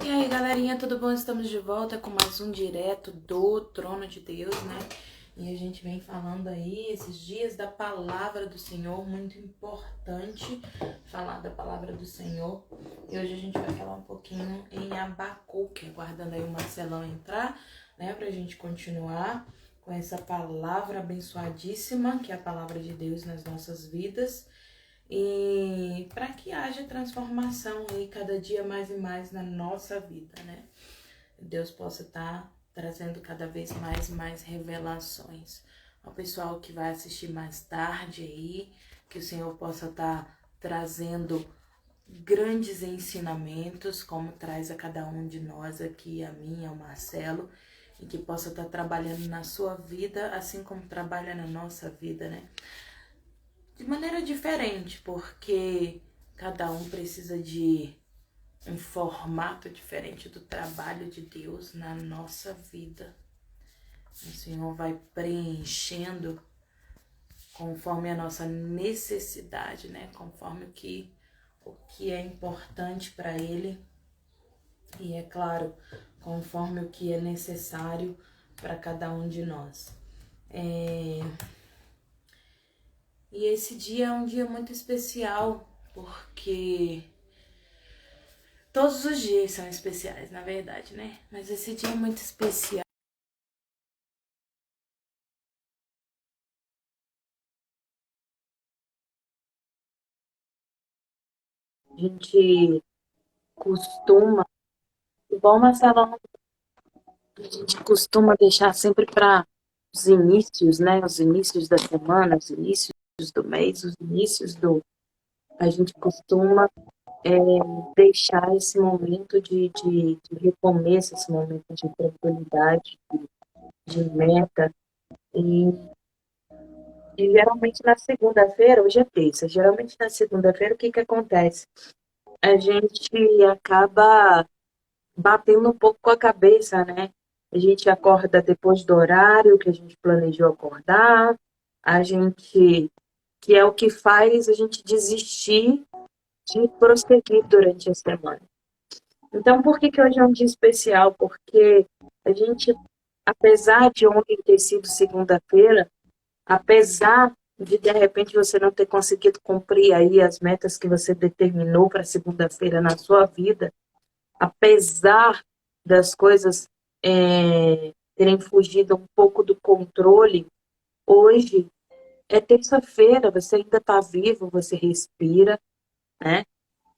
E aí, galerinha, tudo bom? Estamos de volta com mais um direto do Trono de Deus, né? E a gente vem falando aí esses dias da palavra do Senhor, muito importante falar da palavra do Senhor. E hoje a gente vai falar um pouquinho em Abacuque, aguardando aí o Marcelão entrar, né? Pra gente continuar com essa palavra abençoadíssima, que é a palavra de Deus nas nossas vidas. E para que haja transformação aí cada dia mais e mais na nossa vida, né? Deus possa estar trazendo cada vez mais e mais revelações ao pessoal que vai assistir mais tarde aí, que o Senhor possa estar trazendo grandes ensinamentos, como traz a cada um de nós aqui, a mim, ao Marcelo, e que possa estar trabalhando na sua vida, assim como trabalha na nossa vida, né? De maneira diferente, porque cada um precisa de um formato diferente do trabalho de Deus na nossa vida. O Senhor vai preenchendo conforme a nossa necessidade, né? Conforme o que é importante para Ele. E é claro, conforme o que é necessário para cada um de nós. E esse dia é um dia muito especial, porque todos os dias são especiais, na verdade, né? Mas esse dia é muito especial. A gente costuma, igual Marcelão, a gente costuma deixar sempre para os inícios, né? Os inícios da semana, os inícios do mês, os inícios do. A gente costuma deixar esse momento de recomeço, esse momento de tranquilidade, de meta. E, e geralmente na segunda-feira, hoje é terça, geralmente na segunda-feira o que que acontece? A gente acaba batendo um pouco com a cabeça, né? A gente acorda depois do horário que a gente planejou acordar, a gente, que é o que faz a gente desistir de prosseguir durante a semana. Então, por que que hoje é um dia especial? Porque a gente, apesar de ontem ter sido segunda-feira, apesar de repente você não ter conseguido cumprir aí as metas que você determinou para segunda-feira na sua vida, apesar das coisas terem fugido um pouco do controle, hoje é terça-feira, você ainda está vivo, você respira, né?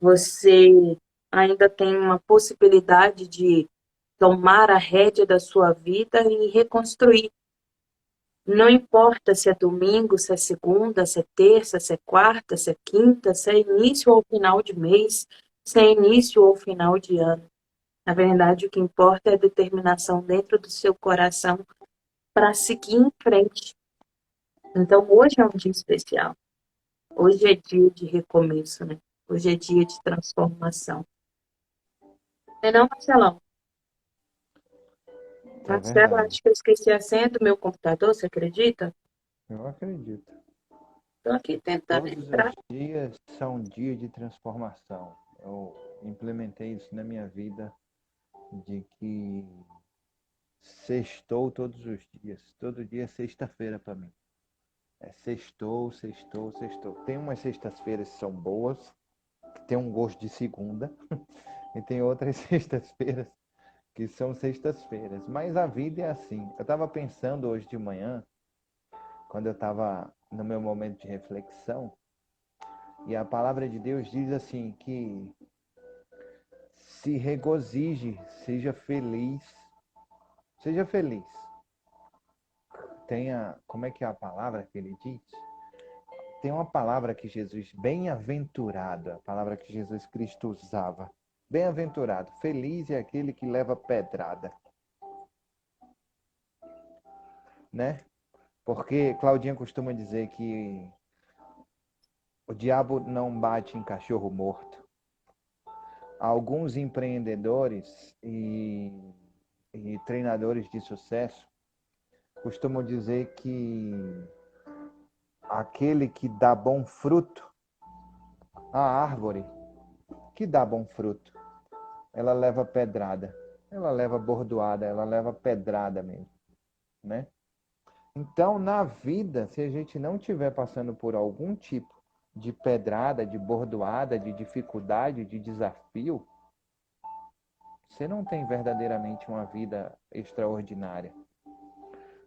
Você ainda tem uma possibilidade de tomar a rédea da sua vida e reconstruir. Não importa se é domingo, se é segunda, se é terça, se é quarta, se é quinta, se é início ou final de mês, se é início ou final de ano. Na verdade, o que importa é a determinação dentro do seu coração para seguir em frente. Então, hoje é um dia especial. Hoje é dia de recomeço, né? Hoje é dia de transformação. Não é não, Marcelão? É Marcelo, verdade. acho que eu esqueci a senha do meu computador, você acredita? Eu acredito. Estou aqui tentando Todos os entrar. dias são dia de transformação. Eu implementei isso na minha vida, de que sextou todos os dias. Todo dia é sexta-feira para mim. É sextou, sextou, sextou. Tem umas sextas-feiras que são boas, que tem um gosto de segunda, e tem outras sextas-feiras que são sextas-feiras. Mas a vida é assim. Eu estava pensando hoje de manhã, quando eu estava no meu momento de reflexão, e a palavra de Deus diz assim que se regozije, seja feliz. Seja feliz. Tenha, como é que é a palavra que ele diz? Tem uma palavra que Jesus, bem-aventurado, a palavra que Jesus Cristo usava. Bem-aventurado, feliz é aquele que leva pedrada, né? Porque Claudinha costuma dizer que o diabo não bate em cachorro morto. Alguns empreendedores e treinadores de sucesso costumam dizer que aquele que dá bom fruto, a árvore que dá bom fruto. Ela leva pedrada, ela leva bordoada, ela leva pedrada mesmo, né? Então, na vida, se a gente não estiver passando por algum tipo de pedrada, de bordoada, de dificuldade, de desafio, você não tem verdadeiramente uma vida extraordinária.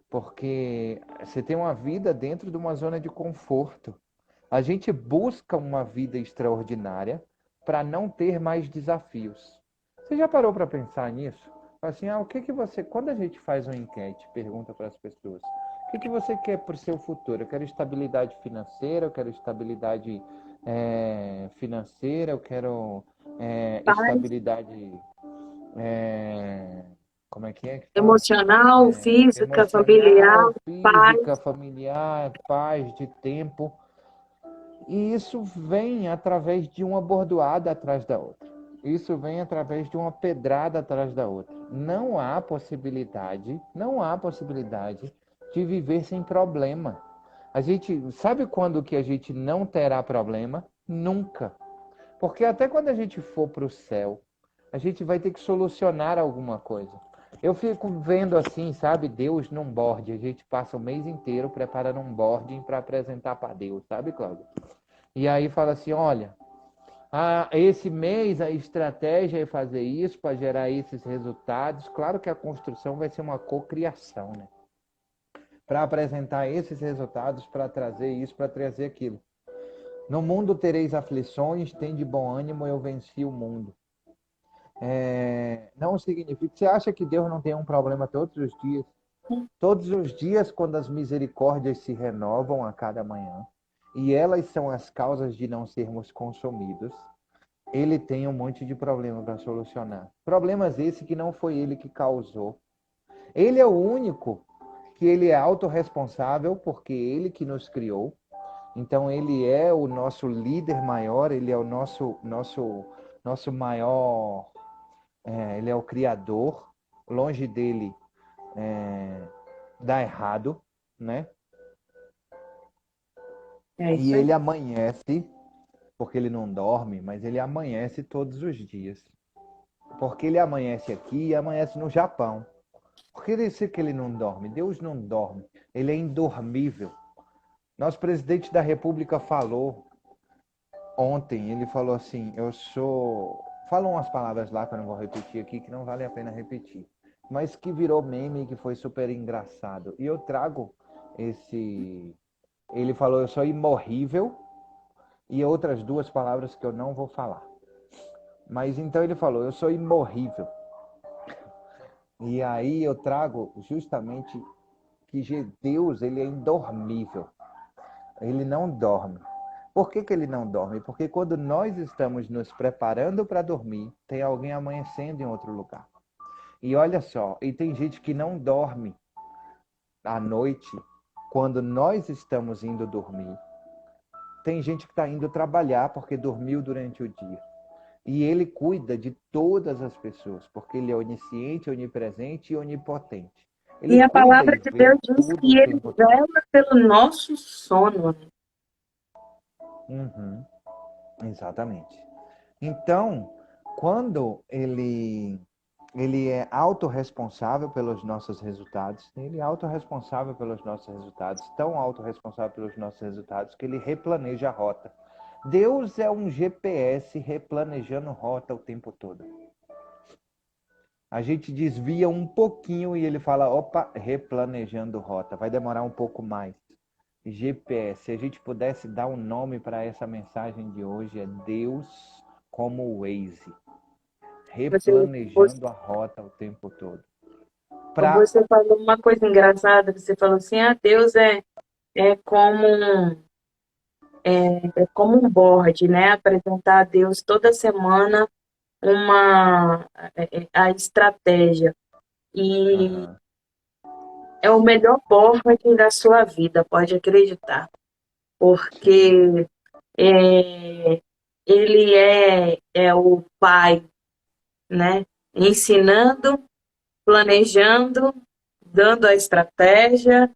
Porque você tem uma vida dentro de uma zona de conforto. A gente busca uma vida extraordinária para não ter mais desafios. Você já parou para pensar nisso? Assim, o que você, quando a gente faz uma enquete, pergunta para as pessoas, o que você quer para o seu futuro? Eu quero estabilidade financeira, eu quero estabilidade financeira, eu quero Paz estabilidade, é, como é que fala? emocional, física, familiar, Emocional, paz. física, familiar, paz, de tempo. E isso vem através de uma bordoada atrás da outra. Isso vem através de uma pedrada atrás da outra. Não há possibilidade de viver sem problema. A gente sabe quando que a gente não terá problema? Nunca. Porque até quando a gente for para o céu, a gente vai ter que solucionar alguma coisa. Eu fico vendo assim, sabe, Deus num board. A gente passa o mês inteiro preparando um boarding para apresentar para Deus, sabe, Cláudio? E aí fala assim, olha, esse mês a estratégia é fazer isso para gerar esses resultados. Claro que a construção vai ser uma cocriação, né? Para apresentar esses resultados, para trazer isso, para trazer aquilo. No mundo tereis aflições, tem de bom ânimo, eu venci o mundo. Não significa... Você acha que Deus não tem um problema todos os dias? Todos os dias, quando as misericórdias se renovam a cada manhã, e elas são as causas de não sermos consumidos, ele tem um monte de problema para solucionar. Problemas esse que não foi ele que causou. Ele é o único que ele é autorresponsável, porque ele que nos criou. Então ele é o nosso líder maior, ele é o nosso maior, ele é o criador. Longe dele dá errado, né? É E isso aí. ele amanhece, porque ele não dorme, mas ele amanhece todos os dias. Porque ele amanhece aqui e amanhece no Japão. Por que disse que ele não dorme? Deus não dorme. Ele é indormível. Nosso presidente da República falou ontem, ele falou assim, eu sou... Falou umas palavras lá que eu não vou repetir aqui, que não vale a pena repetir. Mas que virou meme e que foi super engraçado. E eu trago esse... Ele falou, eu sou imorrível, e outras duas palavras que eu não vou falar. Mas então ele falou, eu sou imorrível. E aí eu trago justamente que Deus, ele é indormível. Ele não dorme. Por que ele não dorme? Porque quando nós estamos nos preparando para dormir, tem alguém amanhecendo em outro lugar. E olha só, e tem gente que não dorme à noite quando nós estamos indo dormir. Tem gente que está indo trabalhar porque dormiu durante o dia. E ele cuida de todas as pessoas, porque ele é onisciente, onipresente e onipotente. Ele E a cuida e palavra de vê Deus diz tudo que o ele tempo todo. vela pelo nosso sono, né? Uhum, exatamente. Então, quando ele é autorresponsável pelos nossos resultados, ele é autorresponsável pelos nossos resultados, tão autorresponsável pelos nossos resultados que ele replaneja a rota. Deus é um GPS replanejando rota o tempo todo. A gente desvia um pouquinho e ele fala, opa, replanejando rota, vai demorar um pouco mais. GPS, se a gente pudesse dar um nome para essa mensagem de hoje, é Deus como o Waze, Você, replanejando a rota o tempo todo. Para você falou uma coisa engraçada, você falou assim, Deus é como é como um board, né? Apresentar a Deus toda semana a estratégia. E Aham. é o melhor board da sua vida, pode acreditar. Sim. Porque é, ele é o pai, né? Ensinando, planejando, dando a estratégia,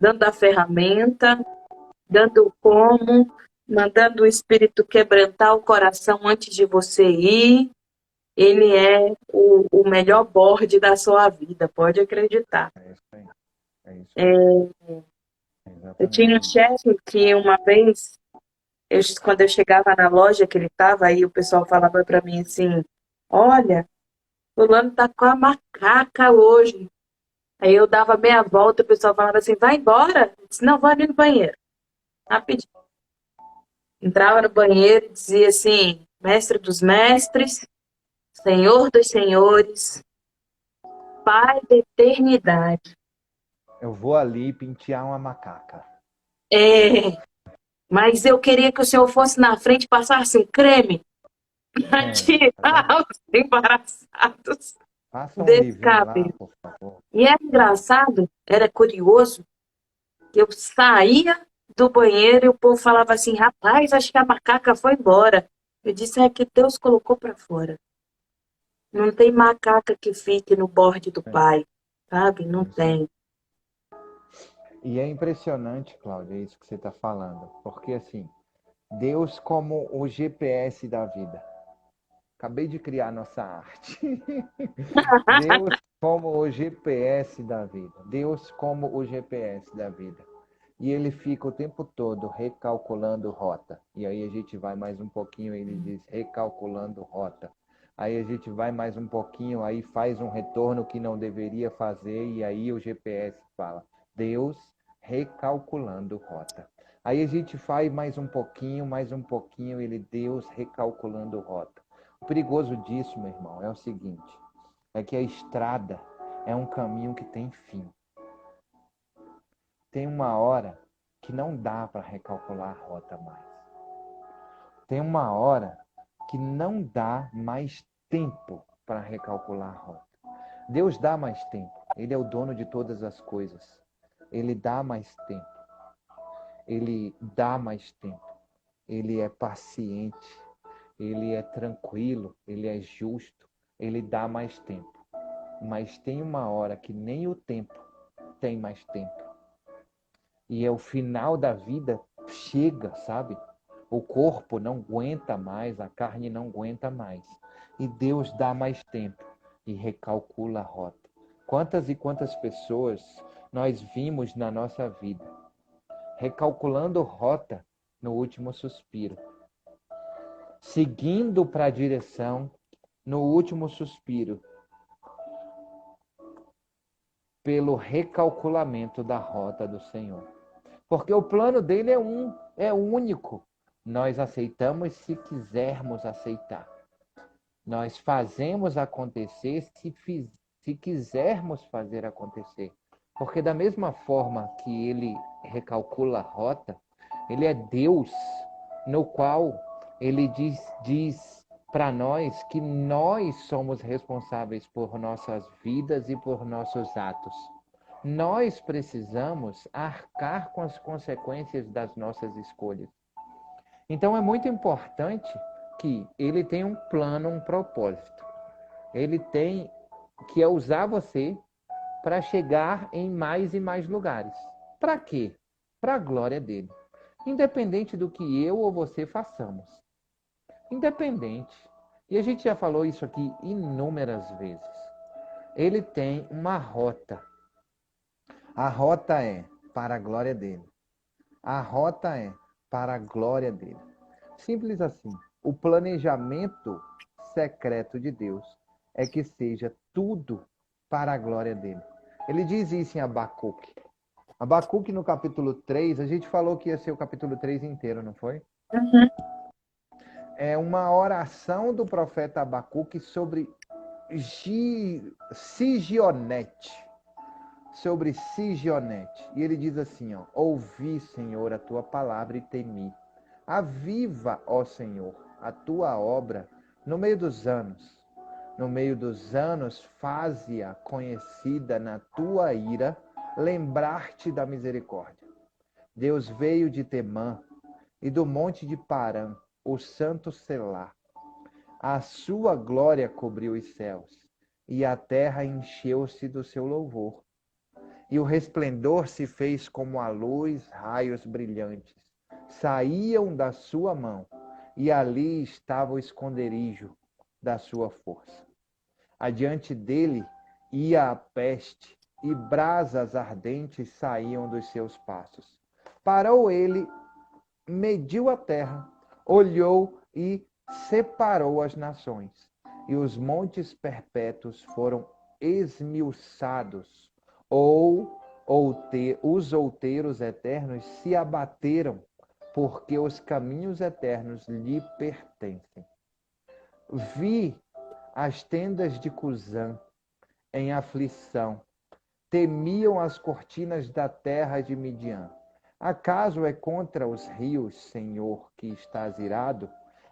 dando a ferramenta, dando como. mandando o Espírito quebrantar o coração antes de você ir. Ele é o melhor board da sua vida, pode acreditar. É isso aí. É isso aí. É, É eu tinha um exatamente isso. chefe que uma vez, quando eu chegava na loja que ele estava, aí o pessoal falava para mim assim: Olha, fulano tá com a macaca hoje. Aí eu dava meia volta, o pessoal falava assim: Vai embora. Eu disse: Não, vou ali no banheiro. Rapidinho. Entrava no banheiro e dizia assim: Mestre dos mestres, Senhor dos senhores, Pai da eternidade. Eu vou ali pentear uma macaca. É, mas eu queria que o senhor fosse na frente e passasse um creme para Tá vendo? tirar os embaraçados Faça um desse livinho lá, cabelo. por favor. E era engraçado, era curioso, que eu saía do banheiro e o povo falava assim: Rapaz, acho que a macaca foi embora. Eu disse: É que Deus colocou para fora. Não tem macaca que fique no borde do É, pai, sabe? é Não isso aí. tem. E é impressionante, Cláudia, isso que você está falando. Porque assim, Deus como o GPS da vida. Acabei de criar nossa arte. Deus como o GPS da vida. Deus como o GPS da vida. E ele fica o tempo todo recalculando rota. E aí a gente vai mais um pouquinho, ele diz recalculando rota. Aí a gente vai mais um pouquinho, aí faz um retorno que não deveria fazer, e aí o GPS fala: Deus recalculando rota. Aí a gente faz mais um pouquinho, ele, Deus recalculando rota. O perigoso disso, meu irmão, é o seguinte: é que a estrada é um caminho que tem fim. Tem uma hora que não dá para recalcular a rota mais. Tem uma hora que não dá mais tempo para recalcular a rota. Deus dá mais tempo. Ele é o dono de todas as coisas. Ele dá mais tempo. Ele dá mais tempo. Ele é paciente. Ele é tranquilo. Ele é justo. Ele dá mais tempo. Mas tem uma hora que nem o tempo tem mais tempo. E é o final da vida chega, sabe? O corpo não aguenta mais, a carne não aguenta mais. E Deus dá mais tempo e recalcula a rota. Quantas e quantas pessoas nós vimos na nossa vida recalculando rota no último suspiro, seguindo para a direção no último suspiro, pelo recalculamento da rota do Senhor. Porque o plano dele é único. Nós aceitamos se quisermos aceitar. Nós fazemos acontecer se quisermos fazer acontecer. Porque da mesma forma que ele recalcula a rota, ele é Deus, no qual ele diz para nós que nós somos responsáveis por nossas vidas e por nossos atos. Nós precisamos arcar com as consequências das nossas escolhas. Então é muito importante que ele tenha um plano, um propósito. Ele tem que usar você para chegar em mais e mais lugares. Para quê? Para a glória dele. Independente do que eu ou você façamos. Independente. E a gente já falou isso aqui inúmeras vezes. Ele tem uma rota. A rota é para a glória dele. A rota é para a glória dele. Simples assim. O planejamento secreto de Deus é que seja tudo para a glória dele. Ele diz isso em Abacuque. Abacuque no capítulo 3, a gente falou que ia ser o capítulo 3 inteiro, não foi? Uhum. É uma oração do profeta Abacuque sobre Sigionete. Sobre Sigionete. E ele diz assim, ó: Ouvi, Senhor, a tua palavra e temi. Aviva, ó Senhor, a tua obra no meio dos anos. No meio dos anos, faze-a conhecida na tua ira, lembrar-te da misericórdia. Deus veio de Temã e do monte de Parã, o santo Selá. A sua glória cobriu os céus, e a terra encheu-se do seu louvor. E o resplendor se fez como a luz, raios brilhantes. saíam da sua mão, e ali estava o esconderijo da sua força. Adiante dele ia a peste, e brasas ardentes saíam dos seus passos. Parou ele, mediu a terra, olhou e separou as nações. E os montes perpétuos foram esmiuçados, os outeiros eternos se abateram, porque os caminhos eternos lhe pertencem. Vi as tendas de Cusã em aflição, temiam as cortinas da terra de Midian. Acaso é contra os rios, Senhor, que estás irado?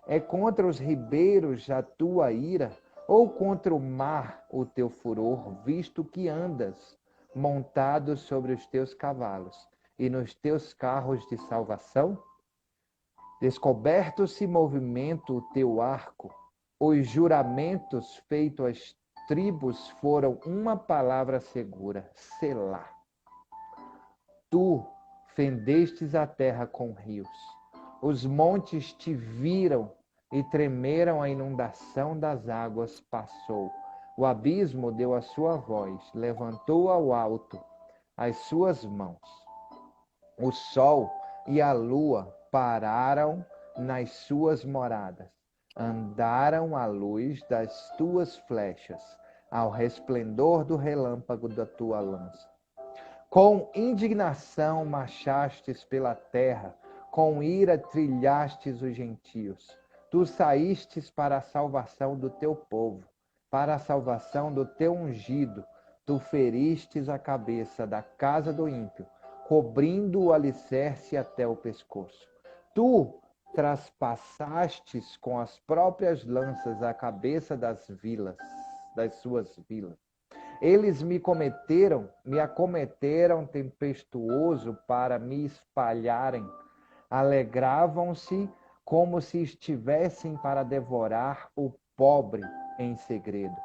É contra os ribeiros a tua ira? Ou contra o mar o teu furor, visto que andas montado sobre os teus cavalos e nos teus carros de salvação? Descoberto se movimenta o teu arco, os juramentos feitos às tribos foram uma palavra segura, Selá. Tu fendestes a terra com rios, os montes te viram e tremeram, a inundação das águas passou. O abismo deu a sua voz, levantou ao alto as suas mãos. O sol e a lua pararam nas suas moradas, andaram à luz das tuas flechas, ao resplendor do relâmpago da tua lança. Com indignação marchastes pela terra, com ira trilhastes os gentios. Tu saístes para a salvação do teu povo, para a salvação do teu ungido. Tu feristes a cabeça da casa do ímpio, cobrindo o alicerce até o pescoço. Tu traspassastes com as próprias lanças a cabeça das suas vilas. Eles me acometeram tempestuoso para me espalharem. Alegravam-se como se estivessem para devorar o pobre em segredo.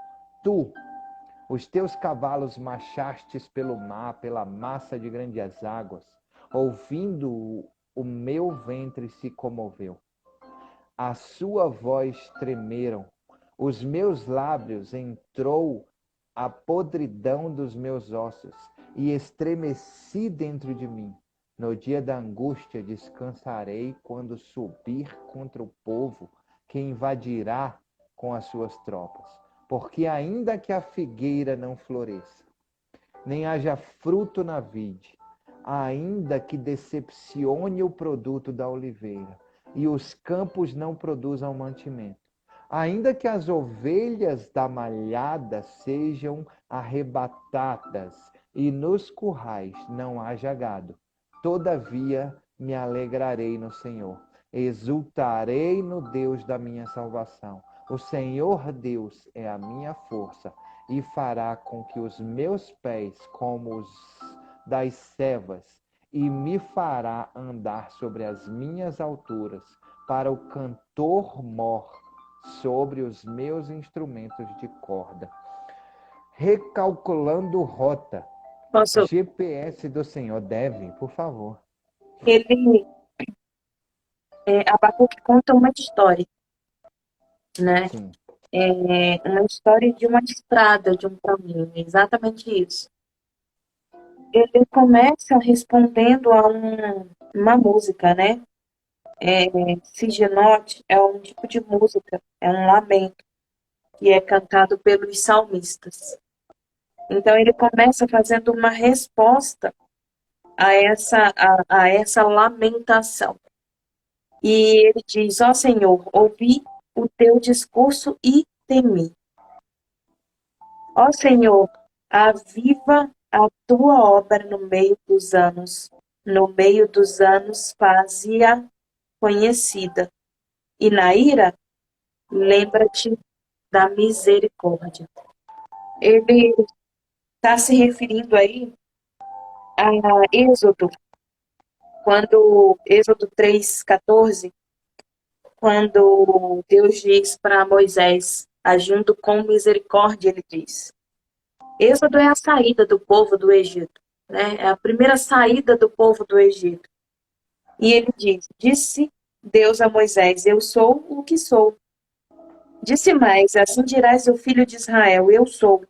Tu, os teus cavalos marchastes pelo mar, pela massa de grandes águas. Ouvindo o meu ventre se comoveu. A sua voz tremeram. Os meus lábios entrou a podridão dos meus ossos e estremeci dentro de mim. No dia da angústia descansarei quando subir contra o povo que invadirá com as suas tropas. Porque ainda que a figueira não floresça, nem haja fruto na vide, ainda que decepcione o produto da oliveira, e os campos não produzam mantimento, ainda que as ovelhas da malhada sejam arrebatadas, e nos currais não haja gado, todavia me alegrarei no Senhor, exultarei no Deus da minha salvação. O Senhor Deus é a minha força e fará com que os meus pés como os das cevas e me fará andar sobre as minhas alturas para o cantor mor sobre os meus instrumentos de corda. Recalculando rota. Posso? GPS do Senhor deve, por favor. Abacuque conta uma história, né? Sim. Uma história de uma estrada, de um caminho, exatamente isso. Ele começa respondendo a uma música, né? Sigenote é um tipo de música, é um lamento, que é cantado pelos salmistas. Então ele começa fazendo uma resposta a essa lamentação. E ele diz, ó Senhor, ouvi o teu discurso e temi. Ó Senhor, aviva a tua obra no meio dos anos. No meio dos anos faze-a conhecida. E na ira, lembra-te da misericórdia. Ele está se referindo aí a Êxodo, Êxodo 3:14, quando Deus diz para Moisés, agindo com misericórdia, ele diz. Êxodo é a saída do povo do Egito, né? É a primeira saída do povo do Egito. E ele diz: Disse Deus a Moisés: Eu sou o que sou. Disse mais: Assim dirás ao filho de Israel: Eu sou.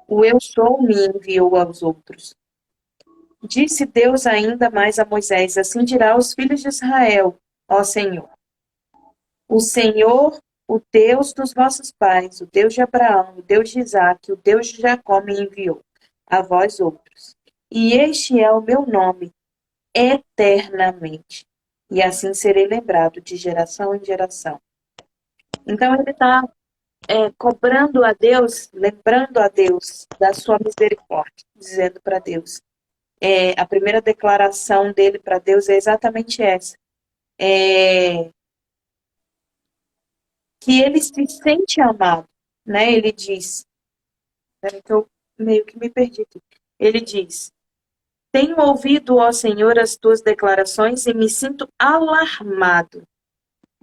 O eu sou me enviou aos outros. Disse Deus ainda mais a Moisés: Assim dirá aos filhos de Israel: Ó Senhor, o Senhor, o Deus dos vossos pais, o Deus de Abraão, o Deus de Isaque, o Deus de Jacó me enviou a vós outros. E este é o meu nome eternamente. E assim serei lembrado de geração em geração. Então ele está cobrando a Deus, lembrando a Deus da sua misericórdia, dizendo para Deus. A primeira declaração dele para Deus é exatamente essa. Que ele se sente amado, né? Ele diz, peraí que eu meio que me perdi aqui. Ele diz: Tenho ouvido, ó Senhor, as tuas declarações e me sinto alarmado.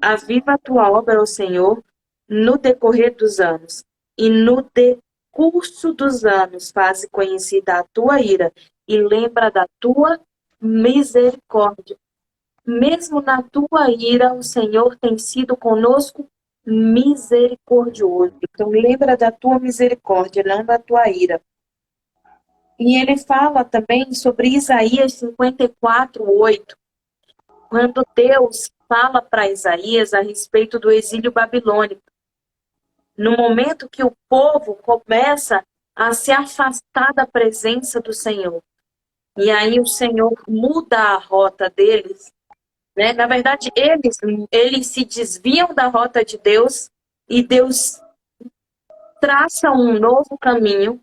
Aviva a tua obra, ó Senhor, no decorrer dos anos, e no decurso dos anos faze conhecida a tua ira, e lembra da tua misericórdia. Mesmo na tua ira, o Senhor tem sido conosco misericordioso. Então, lembra da tua misericórdia, não da tua ira. E ele fala também sobre Isaías 54:8, quando Deus fala para Isaías a respeito do exílio babilônico. No momento que o povo começa a se afastar da presença do Senhor. E aí o Senhor muda a rota deles, né? Na verdade, eles se desviam da rota de Deus e Deus traça um novo caminho,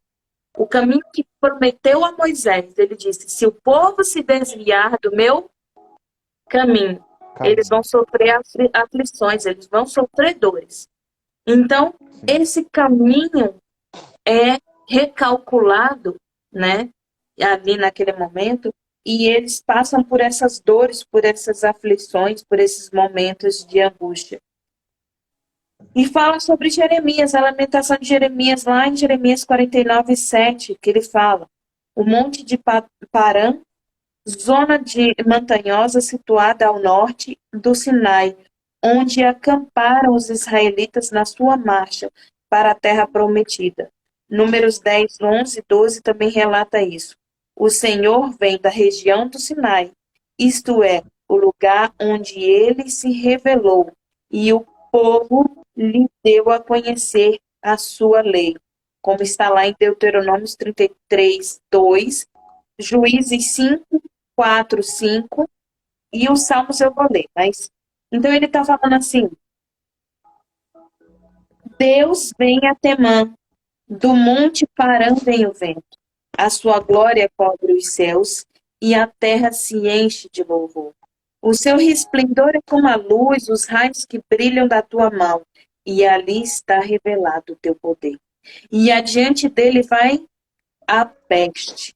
o caminho que prometeu a Moisés. Ele disse: se o povo se desviar do meu caminho, eles vão sofrer aflições, eles vão sofrer dores. Então, esse caminho é recalculado, né, ali naquele momento, e eles passam por essas dores, por essas aflições, por esses momentos de angústia. E fala sobre Jeremias, a lamentação de Jeremias, lá em Jeremias 49:7, que ele fala: o monte de Parã, zona montanhosa situada ao norte do Sinai, onde acamparam os israelitas na sua marcha para a terra prometida. Números 10, 11, 12 também relata isso. O Senhor vem da região do Sinai, isto é, o lugar onde ele se revelou, e o povo lhe deu a conhecer a sua lei, como está lá em Deuteronômio 33, 2, Juízes 5, 4, 5, e os Salmos eu vou ler, mas... Então ele está falando assim: Deus vem a Temã, do monte Parã vem o vento, a sua glória cobre os céus, e a terra se enche de louvor. O seu resplendor é como a luz, os raios que brilham da tua mão, e ali está revelado o teu poder. E adiante dele vai a peste,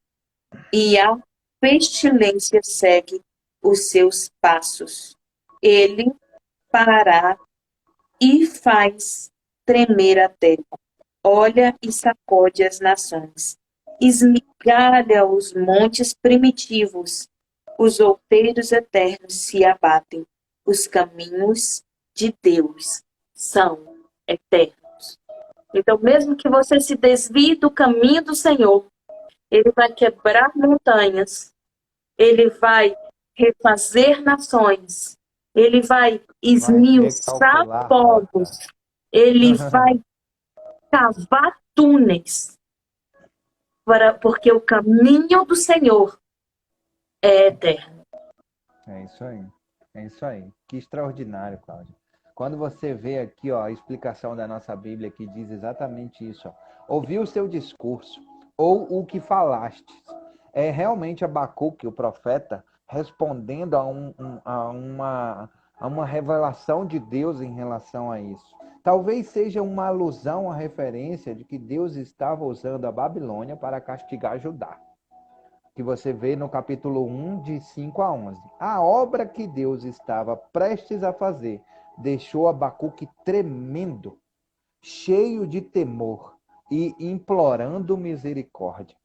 e a pestilência segue os seus passos. Ele para e faz tremer a terra. Olha e sacode as nações. Esmigalha os montes primitivos. Os outeiros eternos se abatem. Os caminhos de Deus são eternos. Então, mesmo que você se desvie do caminho do Senhor, ele vai quebrar montanhas, ele vai refazer nações, ele vai Vai esmiuçar recalcular a povos, rota. ele vai cavar túneis, porque o caminho do Senhor é eterno. É isso aí. É isso aí. Que extraordinário, Cláudio. Quando você vê aqui, ó, a explicação da nossa Bíblia que diz exatamente isso, ó. Ouvi o seu discurso ou o que falastes. É realmente Abacuque, o profeta, respondendo a uma revelação de Deus em relação a isso. Talvez seja uma alusão à referência de que Deus estava usando a Babilônia para castigar Judá, que você vê no capítulo 1, de 5 a 11. A obra que Deus estava prestes a fazer deixou Abacuque tremendo, cheio de temor e implorando misericórdia.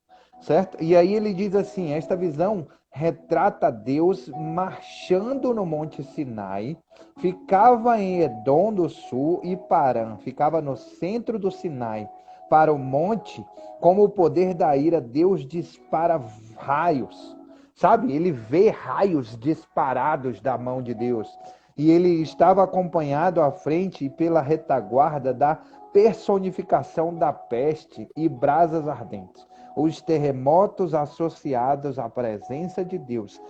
certo? E aí ele diz assim: esta visão retrata Deus marchando no Monte Sinai, ficava em Edom do Sul e Parã, ficava no centro do Sinai. Para o monte, como o poder da ira, Deus dispara raios, sabe? Ele vê raios disparados da mão de Deus. E ele estava acompanhado à frente pela retaguarda da personificação da peste e brasas ardentes. Os terremotos associados à presença de Deus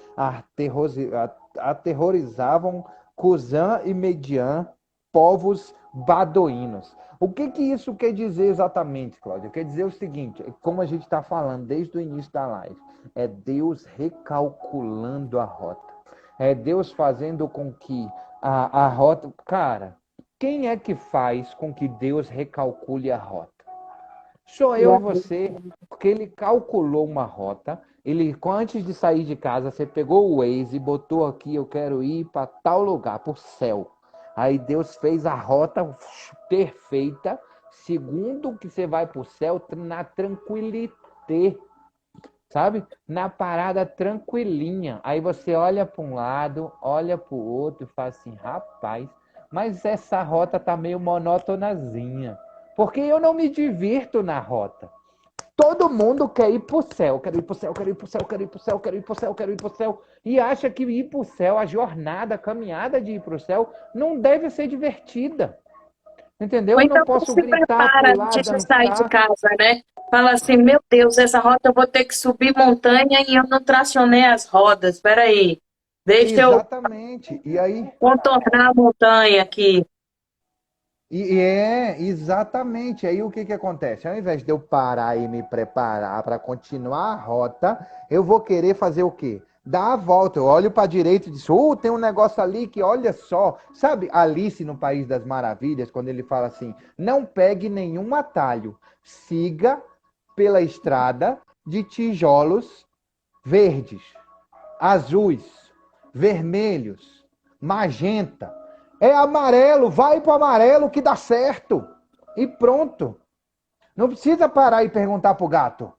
aterrorizavam Cusã e Mediã, povos badoínos. O que isso quer dizer exatamente, Cláudia? Quer dizer o seguinte, como a gente está falando desde o início da live, é Deus recalculando a rota. É Deus fazendo com que a rota... Cara, quem é que faz com que Deus recalcule a rota? Sou eu e você, porque ele calculou uma rota. Ele, antes de sair de casa, você pegou o Waze e botou aqui: eu quero ir para tal lugar, para o céu. Aí Deus fez a rota perfeita, segundo que você vai para o céu, na tranquilidade, sabe? Na parada tranquilinha. Aí você olha para um lado, olha para o outro e fala assim: rapaz, mas essa rota tá meio monótonazinha. Porque eu não me divirto na rota. Todo mundo quer ir pro céu, quero ir pro céu, quero ir pro céu, quero ir pro céu, quero ir pro céu, quero ir pro céu. E acha que ir pro céu, a jornada, a caminhada de ir pro céu, não deve ser divertida. Entendeu? Ou Eu não então posso se gritar, prepara pular, antes de sair de dançar. casa, né? Fala assim, meu Deus, essa rota eu vou ter que subir montanha e eu não tracionei as rodas. Espera aí, deixa eu Exatamente. E aí, contornar a montanha aqui. exatamente. Aí o que que acontece? Ao invés de eu parar e me preparar para continuar a rota, eu vou querer fazer o quê? Dar a volta. Eu olho para a direita e diz: tem um negócio ali que olha só. Sabe Alice no País das Maravilhas, quando ele fala assim: não pegue nenhum atalho, siga pela estrada de tijolos verdes, azuis, vermelhos, magenta. É amarelo, vai pro amarelo que dá certo. E pronto. Não precisa parar e perguntar pro gato.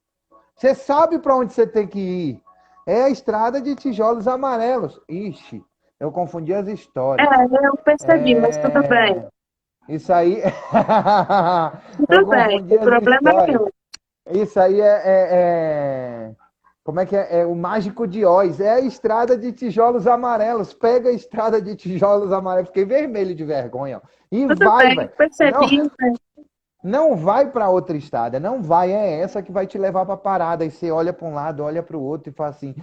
Você sabe para onde você tem que ir. É a estrada de tijolos amarelos. Ixi, eu confundi as É, histórias. eu percebi, mas tudo bem. Isso aí. Eu Tudo bem, confundi o as problema é histórias. meu. Isso aí como é que é? É o Mágico de Oz. É a estrada de tijolos amarelos. Pega a estrada de tijolos amarelos. Fiquei vermelho de vergonha. Ó. E Tudo vai, bem, velho. Não, percebi. Né? não vai para outra estrada. Não vai. É essa que vai te levar para a parada. E você olha para um lado, olha para o outro e fala assim: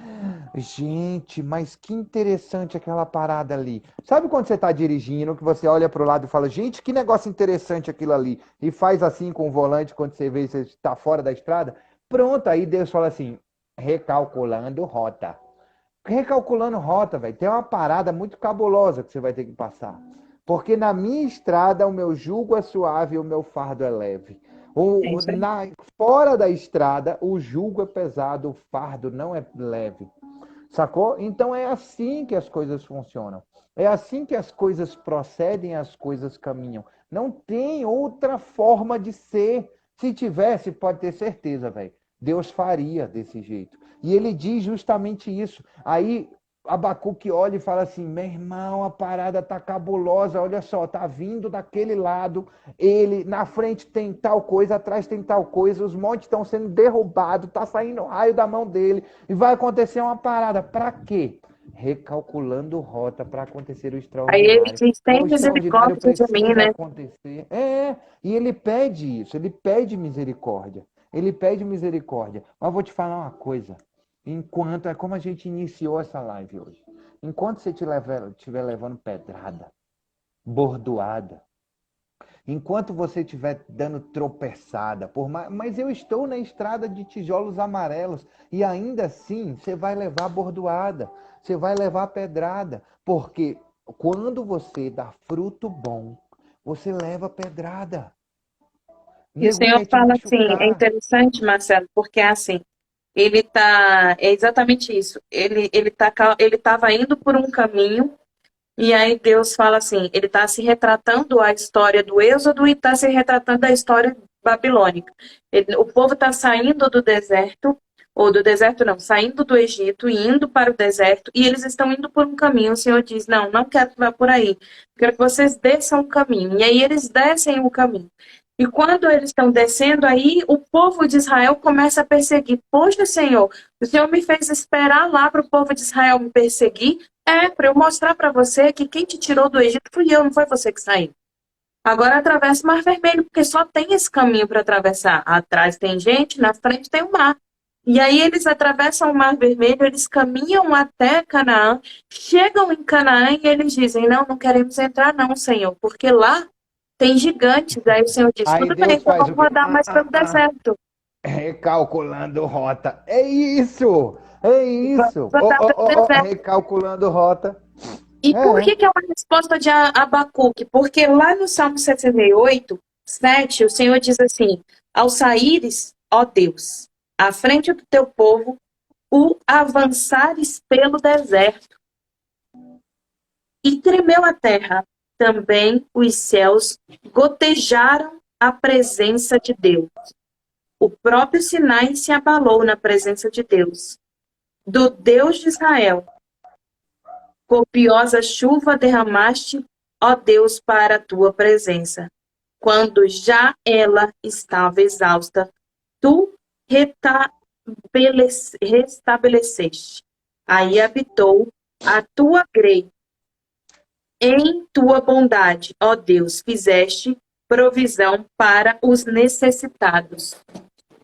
gente, mas que interessante aquela parada ali. Sabe quando você está dirigindo, que você olha para o lado e fala: gente, que negócio interessante aquilo ali. E faz assim com o volante quando você vê que você está fora da estrada? Pronto, aí Deus fala assim: recalculando rota. Recalculando rota, velho. Tem uma parada muito cabulosa que você vai ter que passar. Porque na minha estrada o meu jugo é suave e o meu fardo é leve. É isso aí. Fora da estrada, o jugo é pesado, o fardo não é leve. Sacou? Então é assim que as coisas funcionam. É assim que as coisas procedem, as coisas caminham. Não tem outra forma de ser. Se tivesse, pode ter certeza, velho. Deus faria desse jeito. E ele diz justamente isso. Aí Abacuque olha e fala assim: meu irmão, a parada tá cabulosa, olha só, tá vindo daquele lado, ele na frente tem tal coisa, atrás tem tal coisa, os montes estão sendo derrubados, tá saindo raio da mão dele, e vai acontecer uma parada. Para quê? Recalculando rota para acontecer o Aí ele extraordinário. diz, O tem extraordinário misericórdia de mim, precisa né? acontecer. E ele pede isso, ele pede misericórdia. Ele pede misericórdia. Mas vou te falar uma coisa. Enquanto, é como a gente iniciou essa live hoje. Enquanto você estiver levando pedrada, bordoada, enquanto você estiver dando tropeçada, mas eu estou na estrada de tijolos amarelos e ainda assim você vai levar bordoada, você vai levar pedrada, porque quando você dá fruto bom, você leva pedrada. E o Nego Senhor quer te fala assim, é machucar. interessante, Marcelo, porque assim, ele tá, é exatamente isso. Ele estava indo por um caminho e aí Deus fala assim, ele está se retratando a história do Êxodo e está se retratando a história babilônica. O povo está saindo do deserto, ou do deserto não, saindo do Egito e indo para o deserto, e eles estão indo por um caminho. O Senhor diz: não, não quero que vá por aí, quero que vocês desçam o caminho. E aí eles descem o caminho. E quando eles estão descendo, aí o povo de Israel começa a perseguir. Poxa, Senhor, o Senhor me fez esperar lá para o povo de Israel me perseguir? É, para eu mostrar para você que quem te tirou do Egito fui eu, não foi você que saiu. Agora atravessa o Mar Vermelho, porque só tem esse caminho para atravessar. Atrás tem gente, na frente tem o mar. E aí eles atravessam o Mar Vermelho, eles caminham até Canaã, chegam em Canaã e eles dizem: não, não queremos entrar não, Senhor, porque lá tem gigantes. Aí o Senhor diz: Aí tudo bem, Deus então faz vamos o quê? rodar mais pelo deserto. Recalculando rota. É isso! É Vamos isso! rodar pelo deserto. Recalculando rota. E por É. que que é uma resposta de Abacuque? Porque lá no Salmo 68, 7, o Senhor diz assim: ao saíres, ó Deus, à frente do teu povo, o avançares pelo deserto, e tremeu a terra, também os céus gotejaram a presença de Deus. O próprio Sinai se abalou na presença de Deus, do Deus de Israel. Copiosa chuva derramaste, ó Deus, para a tua presença. Quando já ela estava exausta, tu restabeleceste. Aí habitou a tua grei. Em tua bondade, ó Deus, fizeste provisão para os necessitados.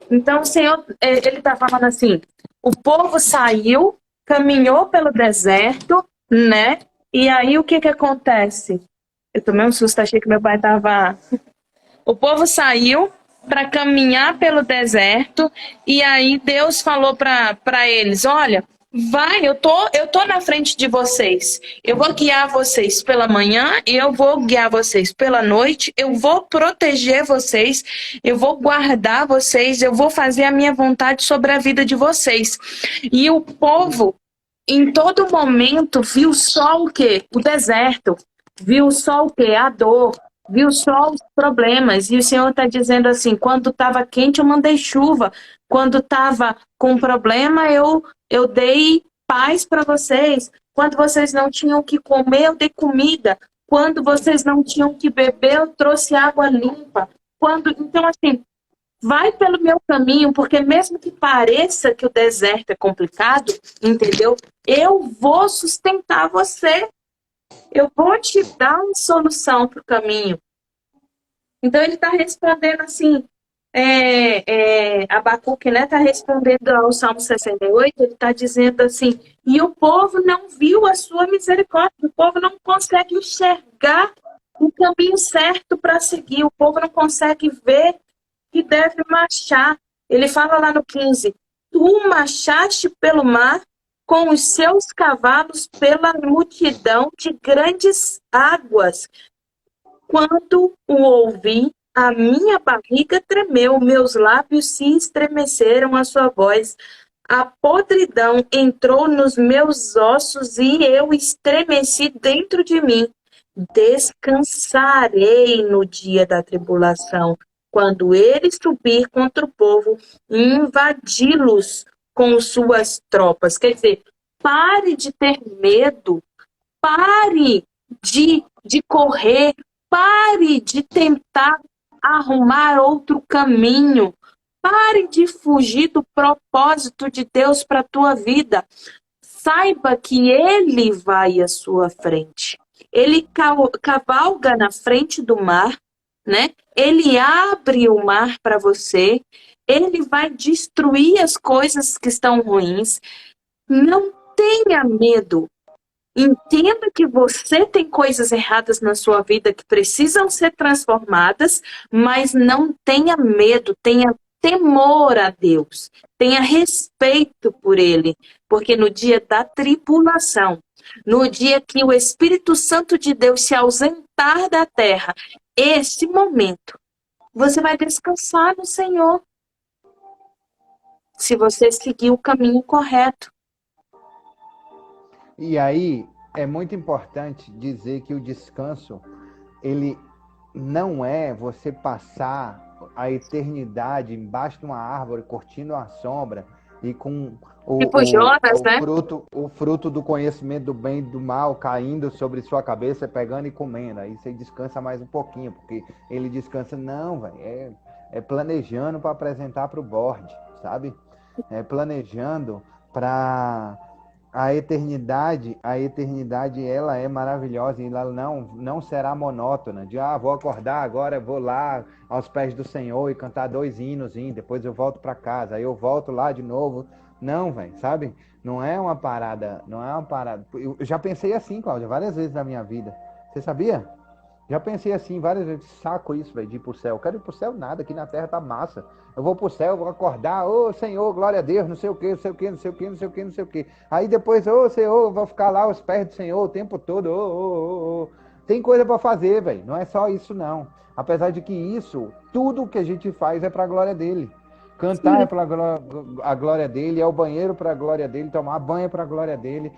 Então, o Senhor, ele está falando assim: o povo saiu, caminhou pelo deserto, né? E aí o que que acontece? Eu tomei um susto, achei que meu pai estava. O povo saiu para caminhar pelo deserto, e aí Deus falou para eles: olha, vai, eu tô na frente de vocês. Eu vou guiar vocês pela manhã, eu vou guiar vocês pela noite, eu vou proteger vocês, eu vou guardar vocês, eu vou fazer a minha vontade sobre a vida de vocês. E o povo, em todo momento, viu só o quê? O deserto. Viu só o quê? A dor. Viu só os problemas. E o Senhor está dizendo assim: quando estava quente, eu mandei chuva. Quando estava com problema, eu dei paz para vocês. Quando vocês não tinham o que comer, eu dei comida. Quando vocês não tinham o que beber, eu trouxe água limpa. Então, assim, vai pelo meu caminho, porque mesmo que pareça que o deserto é complicado, entendeu? Eu vou sustentar você. Eu vou te dar uma solução para o caminho. Então ele está respondendo assim, Abacuque, né, está respondendo ao Salmo 68, ele está dizendo assim: e o povo não viu a sua misericórdia, o povo não consegue enxergar o caminho certo para seguir, o povo não consegue ver que deve marchar. Ele fala lá no 15: tu marchaste pelo mar com os seus cavalos pela multidão de grandes águas. Quando o ouvi, a minha barriga tremeu, meus lábios se estremeceram à sua voz. A podridão entrou nos meus ossos e eu estremeci dentro de mim. Descansarei no dia da tribulação, quando ele subir contra o povo e invadi-los com suas tropas. Quer dizer, pare de ter medo, pare de correr, pare de tentar arrumar outro caminho. Pare de fugir do propósito de Deus para a tua vida. Saiba que Ele vai à sua frente. Ele cavalga na frente do mar, né? Ele abre o mar para você. Ele vai destruir as coisas que estão ruins. Não tenha medo. Entenda que você tem coisas erradas na sua vida que precisam ser transformadas, mas não tenha medo, tenha temor a Deus, tenha respeito por Ele, porque no dia da tribulação, no dia que o Espírito Santo de Deus se ausentar da terra, esse momento, você vai descansar no Senhor, se você seguir o caminho correto. E aí é muito importante dizer que o descanso, ele não é você passar a eternidade embaixo de uma árvore, curtindo a sombra, e com Tipo Jonas, né? o fruto do conhecimento do bem e do mal caindo sobre sua cabeça, pegando e comendo. Aí você descansa mais um pouquinho, porque ele descansa, não, velho, é planejando para apresentar para o board, sabe? É planejando para a eternidade ela é maravilhosa e ela não será monótona. De vou acordar agora, vou lá aos pés do Senhor e cantar 2 hinos, depois eu volto para casa, aí eu volto lá de novo. Não, velho, sabe? Não é uma parada, não é uma parada. Eu já pensei assim, Cláudia, várias vezes na minha vida. Você sabia? Já pensei assim várias vezes, saco isso, velho, de ir pro céu. Eu quero ir pro céu nada, aqui na terra tá massa. Eu vou pro céu, vou acordar, ô Senhor, glória a Deus, não sei o que, não sei o que, não sei o que, não sei o que, não sei o que. Aí depois, ô Senhor, eu vou ficar lá aos pés do Senhor o tempo todo, ô. Tem coisa para fazer, velho, não é só isso não. Apesar de que isso, tudo que a gente faz é pra glória dele. Cantar é Sim. para a glória dele, é o banheiro para a glória dele, tomar banho é para a glória dele,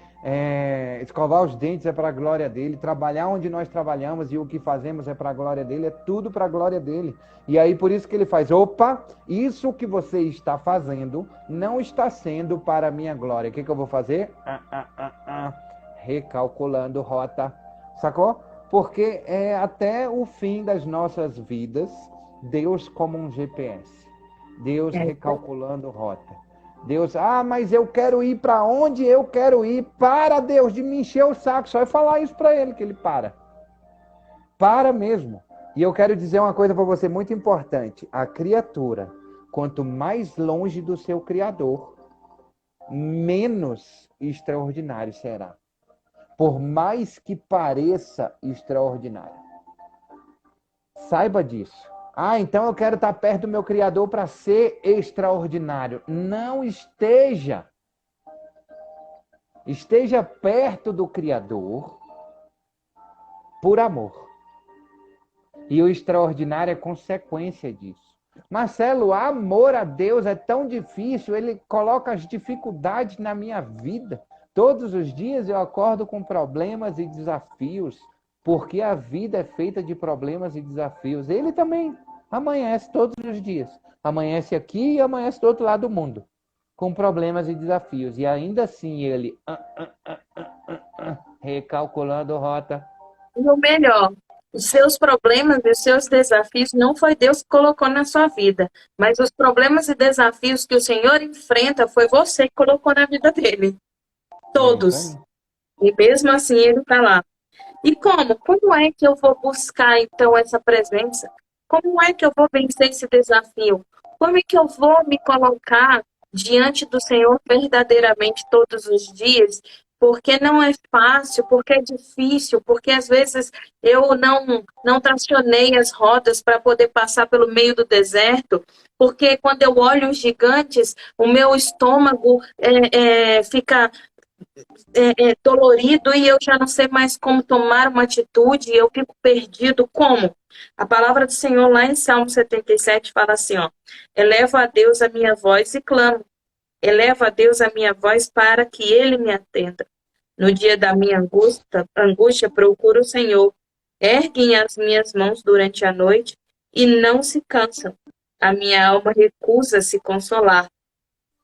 escovar os dentes é para a glória dele, trabalhar onde nós trabalhamos e o que fazemos é para a glória dele, é tudo para a glória dele. E aí por isso que ele faz, opa, isso que você está fazendo não está sendo para a minha glória. O que eu vou fazer? Recalculando rota, sacou? Porque é até o fim das nossas vidas, Deus como um GPS. Deus É, recalculando rota. Deus, mas eu quero ir para onde eu quero ir. Para, Deus, de me encher o saco. Só é falar isso para ele que ele para. Para mesmo. E eu quero dizer uma coisa para você muito importante. A criatura, quanto mais longe do seu Criador, menos extraordinário será. Por mais que pareça extraordinário. Saiba disso. Então eu quero estar perto do meu Criador para ser extraordinário. Não esteja. Esteja perto do Criador por amor. E o extraordinário é consequência disso. Marcelo, amor a Deus é tão difícil, ele coloca as dificuldades na minha vida. Todos os dias eu acordo com problemas e desafios, porque a vida é feita de problemas e desafios. Ele também amanhece todos os dias. Amanhece aqui e amanhece do outro lado do mundo, com problemas e desafios. E ainda assim ele recalculando rota. e o melhor, os seus problemas e os seus desafios não foi Deus que colocou na sua vida, mas os problemas e desafios que o Senhor enfrenta foi você que colocou na vida dele. É isso aí. Todos. E mesmo assim ele está lá. E como? Como é que eu vou buscar, então, essa presença? Como é que eu vou vencer esse desafio? Como é que eu vou me colocar diante do Senhor verdadeiramente todos os dias? Porque não é fácil, porque é difícil, porque às vezes eu não tracionei as rodas para poder passar pelo meio do deserto, porque quando eu olho os gigantes, o meu estômago fica dolorido e eu já não sei mais como tomar uma atitude, e eu fico perdido. Como? A palavra do Senhor lá em Salmo 77 fala assim, ó, eleva a Deus a minha voz e clamo, eleva a Deus a minha voz para que Ele me atenda. No dia da minha angústia procuro o Senhor, erguem as minhas mãos durante a noite e não se cansam. A minha alma recusa se consolar.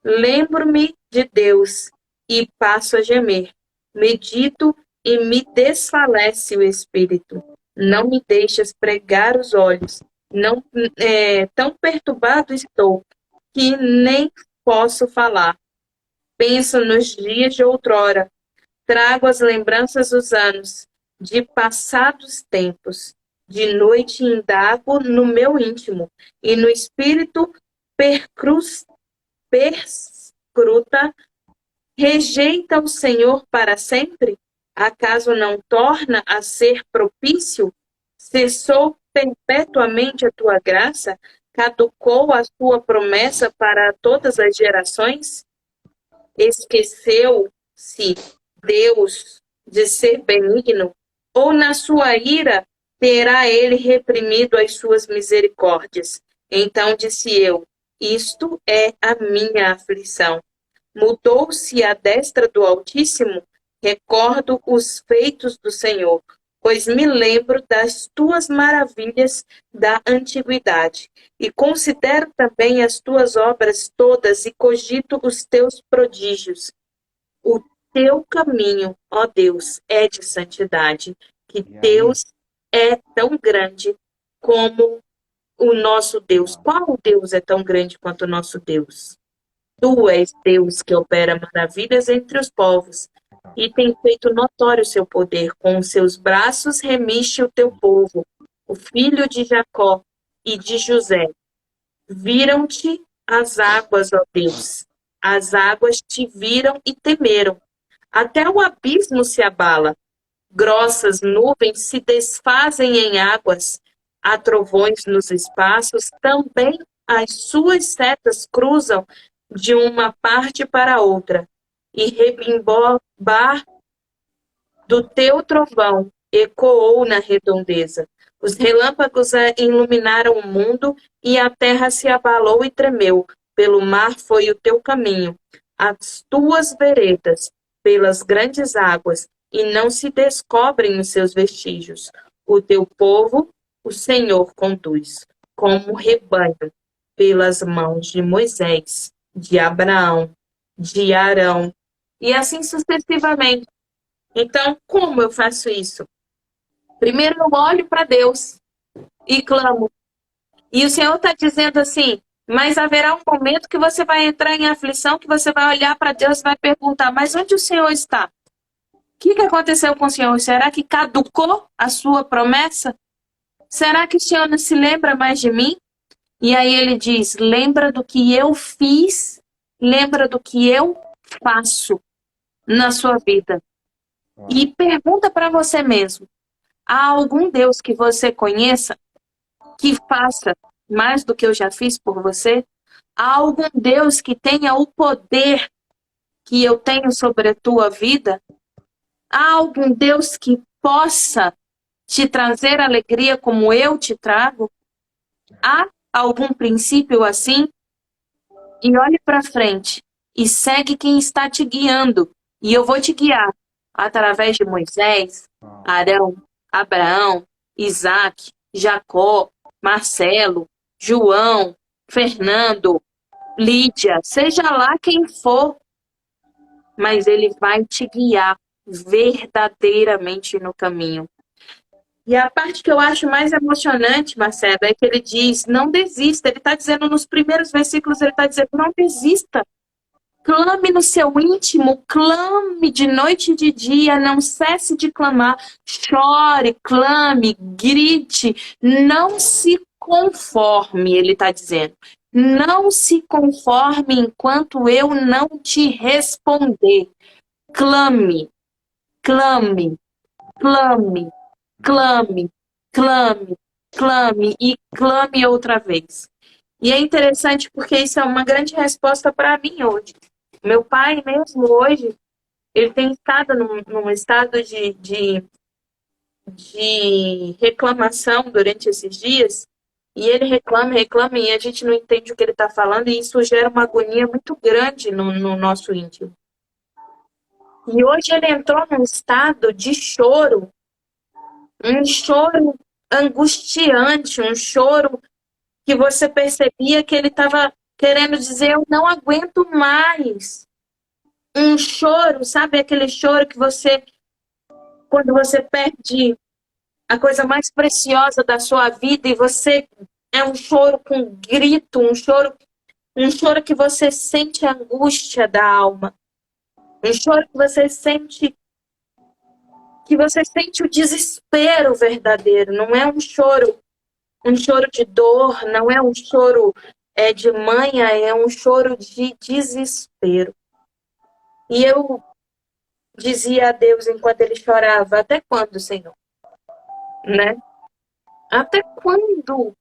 Lembro-me de Deus e passo a gemer. Medito e me desfalece o espírito. Não me deixas pregar os olhos. Não, tão perturbado estou que nem posso falar. Penso nos dias de outrora. Trago as lembranças dos anos, de passados tempos. De noite indago no meu íntimo e no espírito percruz perscruta, rejeita o Senhor para sempre? Acaso não torna a ser propício? Cessou perpetuamente a tua graça? Caducou a tua promessa para todas as gerações? Esqueceu-se Deus de ser benigno? Ou na sua ira terá ele reprimido as suas misericórdias? Então disse eu, isto é a minha aflição. Mudou-se a destra do Altíssimo? Recordo os feitos do Senhor. pois me lembro das tuas maravilhas da antiguidade, e considero também as tuas obras todas, e cogito os teus prodígios. O teu caminho, ó Deus, é de santidade, que E aí, Deus é tão grande como o nosso Deus. Qual Deus é tão grande quanto o nosso Deus? Tu és Deus que opera maravilhas entre os povos e tem feito notório o seu poder. Com os seus braços remiste o teu povo, o filho de Jacó e de José. Viram-te as águas, ó Deus. As águas te viram e temeram. Até o abismo se abala. Grossas nuvens se desfazem em águas. Há trovões nos espaços. Também as suas setas cruzam de uma parte para outra. E rebimbar do teu trovão ecoou na redondeza. Os relâmpagos iluminaram o mundo e a terra se abalou e tremeu. Pelo mar foi o teu caminho, as tuas veredas, pelas grandes águas, e não se descobrem os seus vestígios. O teu povo, o Senhor conduz, como rebanho, pelas mãos de Moisés, de Abraão, de Arão, e assim sucessivamente. Então, como eu faço isso? Primeiro eu olho para Deus e clamo. E o Senhor está dizendo assim, mas haverá um momento que você vai entrar em aflição, que você vai olhar para Deus e vai perguntar, mas onde o Senhor está? O que aconteceu com o Senhor? Será que caducou a sua promessa? Será que o Senhor não se lembra mais de mim? E aí ele diz, lembra do que eu fiz, lembra do que eu faço na sua vida. E pergunta para você mesmo, há algum Deus que você conheça que faça mais do que eu já fiz por você? Há algum Deus que tenha o poder que eu tenho sobre a tua vida? Há algum Deus que possa te trazer alegria como eu te trago? Há algum princípio assim? E olhe para frente e segue quem está te guiando. E eu vou te guiar através de Moisés, Arão, Abraão, Isaac, Jacó, Marcelo, João, Fernando, Lídia, seja lá quem for, mas ele vai te guiar verdadeiramente no caminho. E a parte que eu acho mais emocionante, Marcelo, é que ele diz, não desista. Ele está dizendo nos primeiros versículos, ele está dizendo, não desista. Clame no seu íntimo, clame de noite e de dia, não cesse de clamar, chore, clame, grite, não se conforme, ele está dizendo. Não se conforme enquanto eu não te responder. Clame, clame, clame, clame, clame, clame e clame outra vez. E é interessante porque isso é uma grande resposta para mim hoje. Meu pai mesmo hoje, ele tem estado num estado de reclamação durante esses dias, e ele reclama, reclama, e a gente não entende o que ele está falando, e isso gera uma agonia muito grande no nosso íntimo. E hoje ele entrou num estado de choro, um choro angustiante, um choro que você percebia que ele estava querendo dizer, eu não aguento mais. Um choro, sabe aquele choro que você, quando você perde a coisa mais preciosa da sua vida e você é um choro com grito, um choro que você sente a angústia da alma, um choro que você sente o desespero verdadeiro, não é um choro de dor, não é um choro de manha, é um choro de desespero. E eu dizia a Deus enquanto ele chorava, até quando, Senhor? Né? Até quando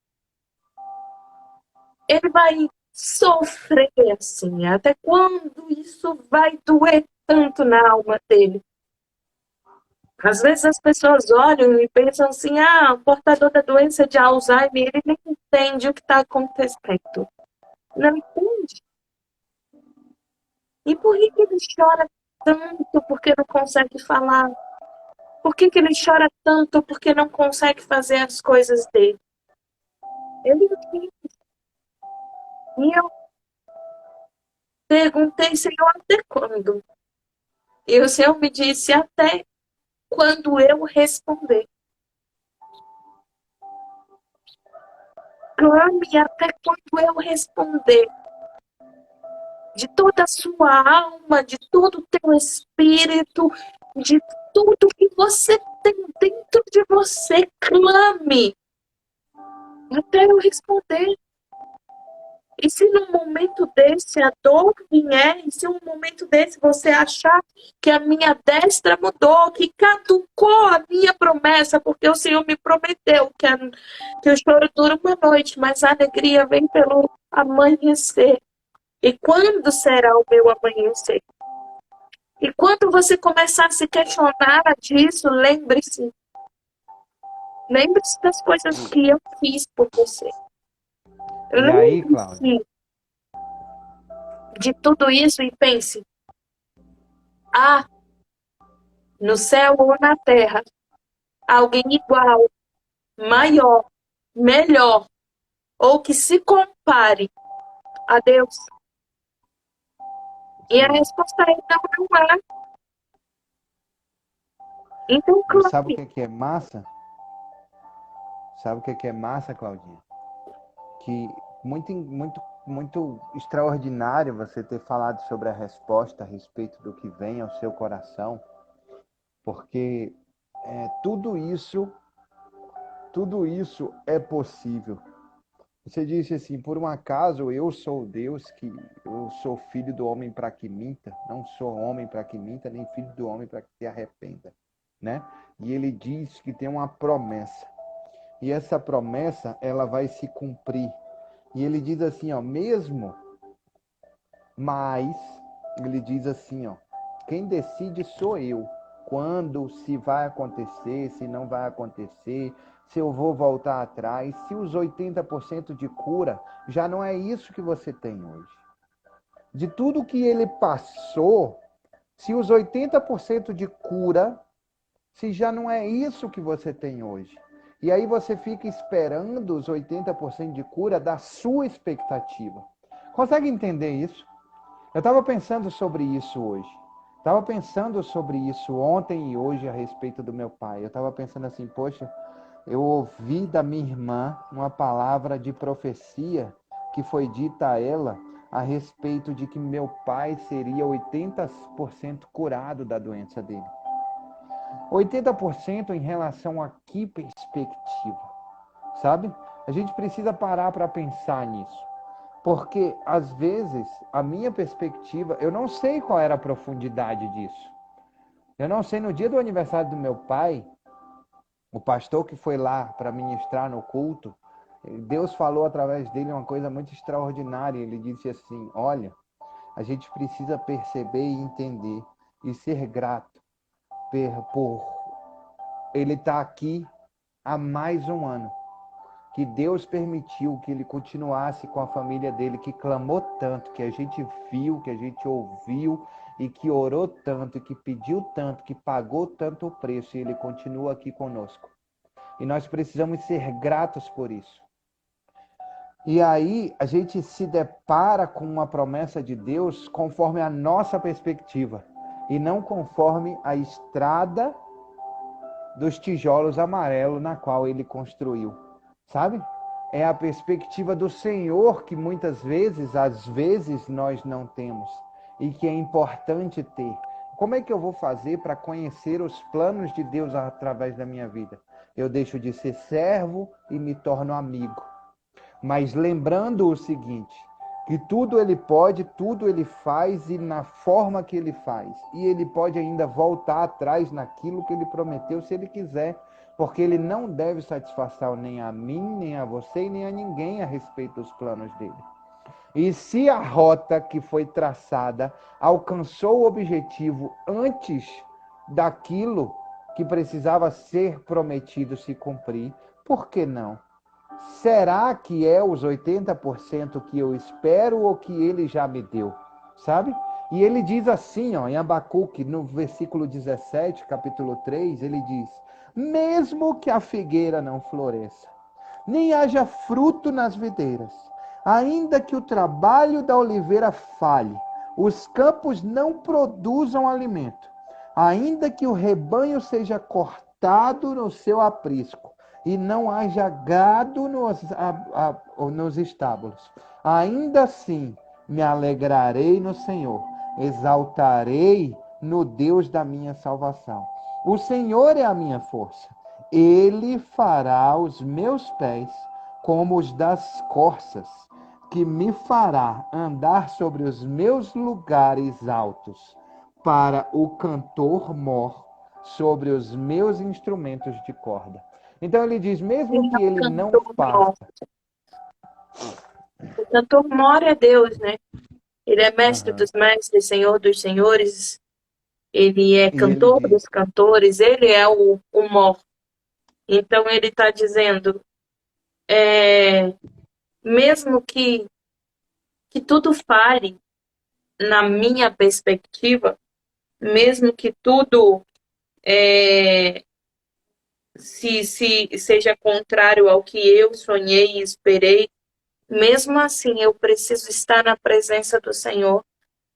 ele vai sofrer assim? Até quando isso vai doer tanto na alma dele? Às vezes as pessoas olham e pensam assim, o portador da doença de Alzheimer, ele nem entende o que está acontecendo. Não entende. E por que ele chora tanto? Porque não consegue falar. Por que que ele chora tanto? Porque não consegue fazer as coisas dele. Ele entende. E eu perguntei, Senhor, até quando? E o Senhor me disse, até quando eu responder. Clame até quando eu responder. De toda a sua alma, de todo o teu espírito, de tudo que você tem dentro de você, clame até eu responder. E se num momento desse a dor vier, e se num momento desse você achar que a minha destra mudou, que caducou a minha promessa, porque o Senhor me prometeu que o choro dura uma noite, mas a alegria vem pelo amanhecer. E quando será o meu amanhecer? E quando você começar a se questionar disso, lembre-se. Lembre-se das coisas que eu fiz por você. E aí, Cláudia? Lembre-se de tudo isso e pense: ah, no céu ou na terra, alguém igual, maior, melhor, ou que se compare a Deus? E a resposta é não, não há. Então, E sabe o clame. que é massa? Sabe o que é massa, Claudinha? Que muito extraordinário você ter falado sobre a resposta a respeito do que vem ao seu coração, porque tudo isso é possível. Você disse assim, por um acaso eu sou Deus, que eu sou filho do homem para que minta, não sou homem para que minta, nem filho do homem para que se arrependa, né? E ele diz que tem uma promessa. E essa promessa, ela vai se cumprir. E ele diz assim, ó, mesmo, mas ele diz assim, ó, quem decide sou eu. Quando, se vai acontecer, se não vai acontecer, se eu vou voltar atrás, se os 80% de cura, já não é isso que você tem hoje. De tudo que ele passou, se os 80% de cura, se já não é isso que você tem hoje. E aí você fica esperando os 80% de cura da sua expectativa. Consegue entender isso? Eu estava pensando sobre isso hoje. Estava pensando sobre isso ontem e hoje a respeito do meu pai. Eu estava pensando assim, poxa, eu ouvi da minha irmã uma palavra de profecia que foi dita a ela a respeito de que meu pai seria 80% curado da doença dele. 80% em relação a que perspectiva, sabe? A gente precisa parar para pensar nisso. Porque, às vezes, a minha perspectiva, eu não sei qual era a profundidade disso. Eu não sei, no dia do aniversário do meu pai, o pastor que foi lá para ministrar no culto, Deus falou através dele uma coisa muito extraordinária. Ele disse assim, olha, a gente precisa perceber e entender e ser grato por ele estar aqui há mais um ano. Que Deus permitiu que ele continuasse com a família dele, que clamou tanto, que a gente viu, que a gente ouviu, e que orou tanto, que pediu tanto, que pagou tanto o preço, e ele continua aqui conosco. E nós precisamos ser gratos por isso. E aí a gente se depara com uma promessa de Deus conforme a nossa perspectiva, e não conforme a estrada dos tijolos amarelos na qual ele construiu, sabe? É a perspectiva do Senhor que muitas vezes, às vezes, nós não temos e que é importante ter. Como é que eu vou fazer para conhecer os planos de Deus através da minha vida? Eu deixo de ser servo e me torno amigo. Mas lembrando o seguinte, que tudo ele pode, tudo ele faz e na forma que ele faz. E ele pode ainda voltar atrás naquilo que ele prometeu, se ele quiser, porque ele não deve satisfazer nem a mim, nem a você, nem a ninguém a respeito dos planos dele. E se a rota que foi traçada alcançou o objetivo antes daquilo que precisava ser prometido se cumprir, por que não? Será que é os 80% que eu espero ou que ele já me deu? Sabe? E ele diz assim, ó, em Abacuque, no versículo 17, capítulo 3, ele diz: mesmo que a figueira não floresça, nem haja fruto nas videiras, ainda que o trabalho da oliveira falhe, os campos não produzam alimento, ainda que o rebanho seja cortado no seu aprisco, e não haja gado nos estábulos, ainda assim me alegrarei no Senhor, exaltarei no Deus da minha salvação. O Senhor é a minha força. Ele fará os meus pés como os das corças, que me fará andar sobre os meus lugares altos, para o cantor mor sobre os meus instrumentos de corda. Então ele diz, mesmo que ele não faça. O cantor mora é Deus, né? Ele é mestre Uhum. dos mestres, senhor dos senhores. Ele é E ele cantor diz, dos cantores. Ele é o mor. Então ele está dizendo, mesmo que tudo fale na minha perspectiva, mesmo que tudo se seja contrário ao que eu sonhei e esperei, mesmo assim eu preciso estar na presença do Senhor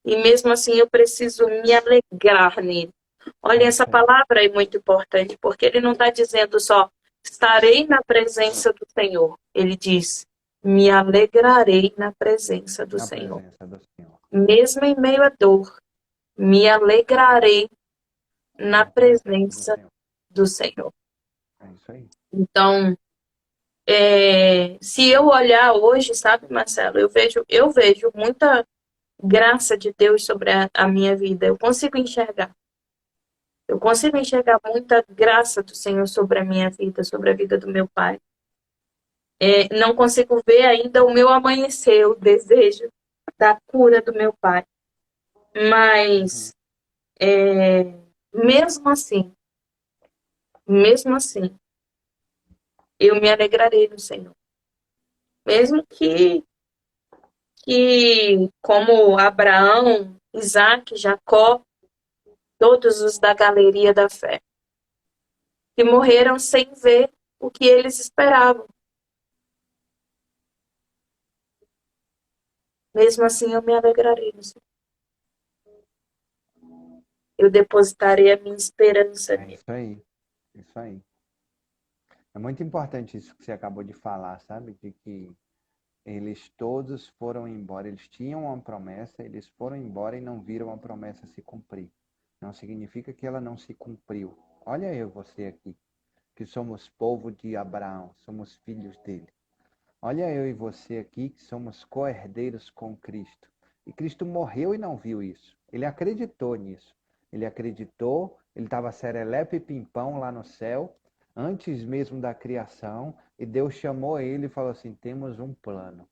e mesmo assim eu preciso me alegrar nele. Olha, é essa isso aí, palavra é muito importante, porque ele não está dizendo só estarei na presença do Senhor. Ele diz, me alegrarei na presença do na Senhor. presença do Senhor. Mesmo em meio à dor, me alegrarei na Na presença do presença Senhor. do Senhor. É isso aí. Então, se eu olhar hoje, sabe, Marcelo, eu vejo muita graça de Deus sobre a minha vida. Eu consigo enxergar. Eu consigo enxergar muita graça do Senhor sobre a minha vida, sobre a vida do meu pai. Não consigo ver ainda o meu amanhecer, o desejo da cura do meu pai. Uhum. Mas, mesmo assim, mesmo assim, eu me alegrarei no Senhor. Mesmo que como Abraão, Isaac, Jacó, todos os da galeria da fé, que morreram sem ver o que eles esperavam. Mesmo assim, eu me alegrarei no Senhor. Eu depositarei a minha esperança É nele. isso aí. Isso aí. É muito importante isso que você acabou de falar, sabe? De que eles todos foram embora. Eles tinham uma promessa, eles foram embora e não viram a promessa se cumprir. Não significa que ela não se cumpriu. Olha eu, você aqui, que somos povo de Abraão, somos filhos dele. Olha eu e você aqui, que somos co-herdeiros com Cristo. E Cristo morreu e não viu isso. Ele acreditou nisso. Ele acreditou, ele estava serelepe e pimpão lá no céu, antes mesmo da criação, e Deus chamou ele e falou assim: temos um plano.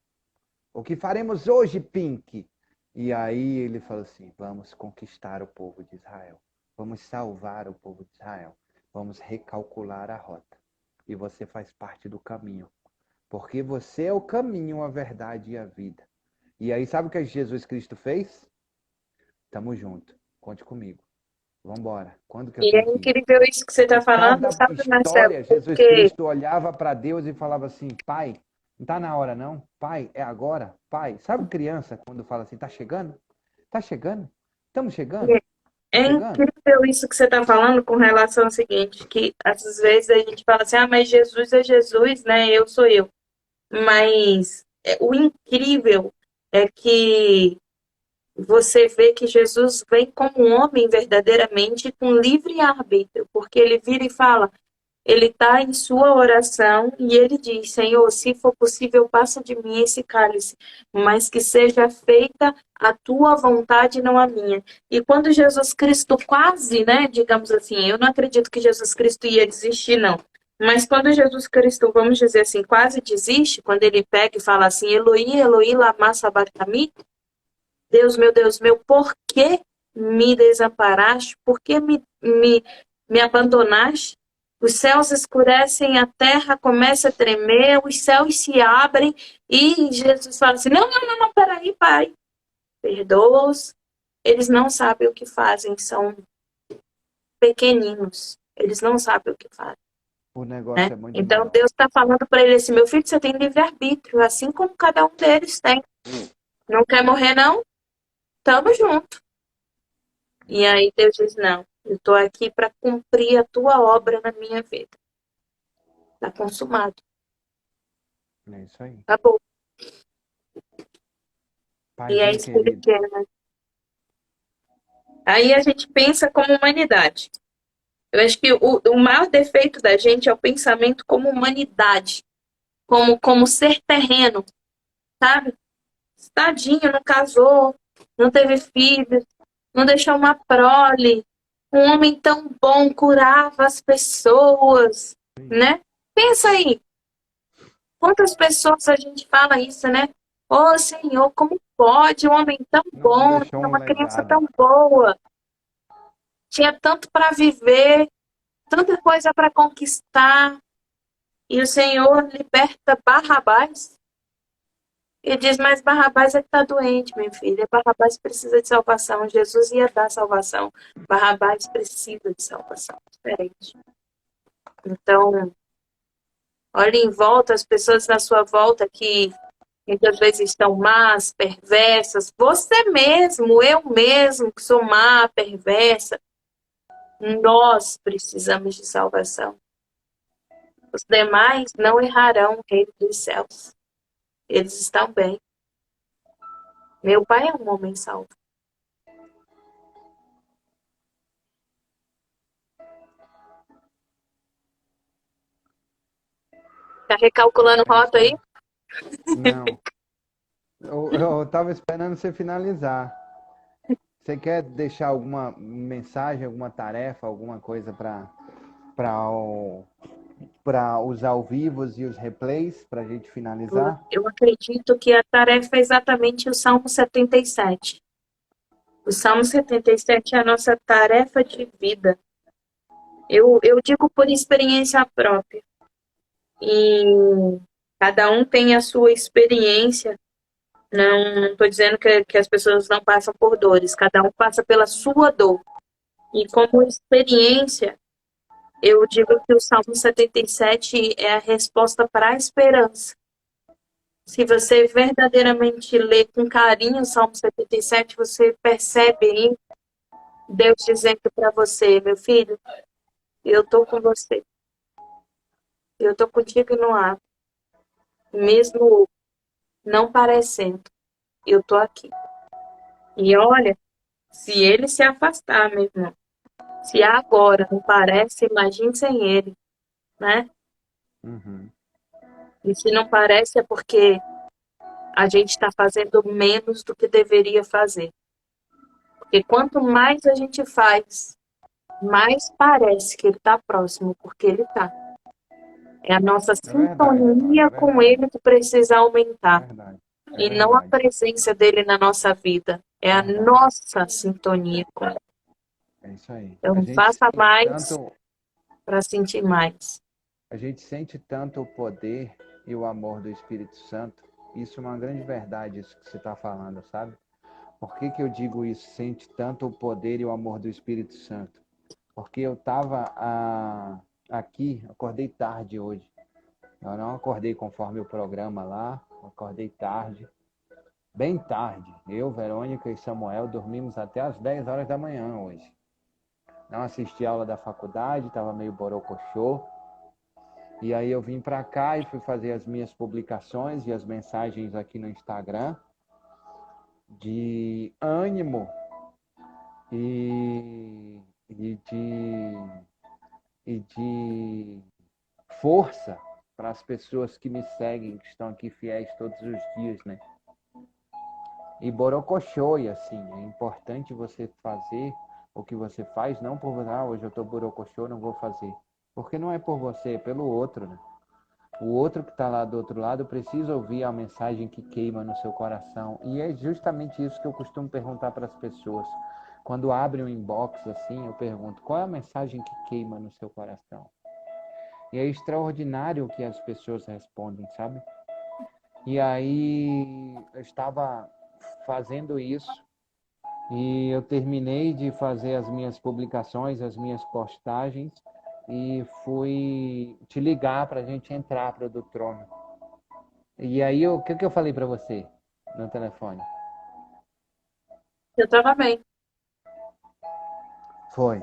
O que faremos hoje, Pink? E aí ele falou assim: vamos conquistar o povo de Israel. Vamos salvar o povo de Israel. Vamos recalcular a rota. E você faz parte do caminho. Porque você é o caminho, a verdade e a vida. E aí, sabe o que Jesus Cristo fez? Tamo junto. Conte comigo. Vamos embora. Quando que eu E é tenho que ir? incrível isso que você está Em falando, cada sabe, Marcelo? história, Jesus Porque Cristo olhava para Deus e falava assim: Pai, não está na hora não? Pai, é agora? Pai, sabe criança quando fala assim: tá chegando? Tá chegando? Estamos chegando? Tá é chegando? incrível isso que você está falando com relação ao seguinte, que às vezes a gente fala assim, mas Jesus é Jesus, né? Eu sou eu. Mas o incrível é que você vê que Jesus vem como um homem verdadeiramente com livre arbítrio, porque ele vira e fala, ele está em sua oração e ele diz, Senhor, se for possível, passa de mim esse cálice, mas que seja feita a tua vontade, não a minha. E quando Jesus Cristo quase, né, digamos assim, eu não acredito que Jesus Cristo ia desistir, não. Mas quando Jesus Cristo, vamos dizer assim, quase desiste, quando ele pega e fala assim, Eloí, Eloí, lama sabachthani, Deus meu, por que me desamparaste? Por que me abandonaste? Os céus escurecem, a terra começa a tremer, os céus se abrem e Jesus fala assim: não, peraí, pai, perdoa-os, eles não sabem o que fazem, são pequeninos, eles não sabem o que fazem, O negócio né? é muito Então maior. Deus está falando para ele assim, meu filho, você tem livre-arbítrio, assim como cada um deles tem. Não quer morrer, não? Tamo junto. E aí Deus diz, não, eu estou aqui para cumprir a tua obra na minha vida. Está consumado. É isso aí. Acabou. E é Paizinho isso que ele querido. quer, né? Aí a gente pensa como humanidade. Eu acho que o maior defeito da gente é o pensamento como humanidade, como ser terreno, sabe? Tadinho, não casou, não teve filhos, não deixou uma prole. Um homem tão bom curava as pessoas, né? Pensa aí, quantas pessoas a gente fala isso, né? Ô Senhor, como pode um homem tão Não bom, deixou um uma criança legado. tão boa, tinha tanto para viver, tanta coisa para conquistar, e o Senhor liberta Barrabás e diz, mas Barrabás é que está doente, minha filha. Barrabás precisa de salvação. Jesus ia dar salvação. Barrabás precisa de salvação. Diferente. Então, olhe em volta, as pessoas na sua volta que muitas vezes estão más, perversas. Você mesmo, eu mesmo, que sou má, perversa. Nós precisamos de salvação. Os demais não errarão o reino dos céus. Eles estão bem. Meu pai é um homem salvo. Tá recalculando É isso rota aí? aí. Não. Eu tava esperando você finalizar. Você quer deixar alguma mensagem, alguma tarefa, alguma coisa para os ao vivos e os replays para a gente finalizar? Eu acredito que a tarefa é exatamente o Salmo 77. O Salmo 77 é a nossa tarefa de vida. Eu digo por experiência própria. E cada um tem a sua experiência. Não estou dizendo que as pessoas não passam por dores. Cada um passa pela sua dor. E como experiência, eu digo que o Salmo 77 é a resposta para a esperança. Se você verdadeiramente lê com carinho o Salmo 77, você percebe aí Deus dizendo para você, meu filho, eu estou com você. Eu estou contigo no ar. Mesmo não parecendo, eu estou aqui. E olha, se ele se afastar, meu irmão, se agora não parece, imagine sem ele, né? Uhum. E se não parece é porque a gente está fazendo menos do que deveria fazer. Porque quanto mais a gente faz, mais parece que ele está próximo, porque ele está. É a nossa É verdade, Glória, é sintonia com verdade. ele que precisa É aumentar. verdade. É E não a verdade. presença dele na nossa vida. É a Verdade. nossa sintonia com ele. É isso aí. A Então, gente faça sente mais tanto, para sentir mais. a gente sente tanto o poder e o amor do Espírito Santo. Isso é uma grande verdade, isso que você está falando, sabe? Por que que eu digo isso? Sente tanto o poder e o amor do Espírito Santo? Porque eu estava aqui, acordei tarde hoje. Eu não acordei conforme o programa lá, acordei tarde, bem tarde. Eu, Verônica e Samuel dormimos até as 10 horas da manhã hoje. Não assisti a aula da faculdade, estava meio borocochô. E aí eu vim para cá e fui fazer as minhas publicações e as mensagens aqui no Instagram de ânimo e, e, de, e de força para as pessoas que me seguem, que estão aqui fiéis todos os dias, né? E borocochô, e assim, é importante você fazer o que você faz, não por, hoje eu tô borocochô, não vou fazer. Porque não é por você, é pelo outro, né? O outro que está lá do outro lado precisa ouvir a mensagem que queima no seu coração. E é justamente isso que eu costumo perguntar para as pessoas. Quando abrem um inbox assim, eu pergunto: qual é a mensagem que queima no seu coração? E é extraordinário o que as pessoas respondem, sabe? E aí eu estava fazendo isso E eu terminei de fazer as minhas publicações, as minhas postagens, e fui te ligar para a gente entrar para do trono. E aí, o que eu falei para você no telefone? Eu estava bem. Foi.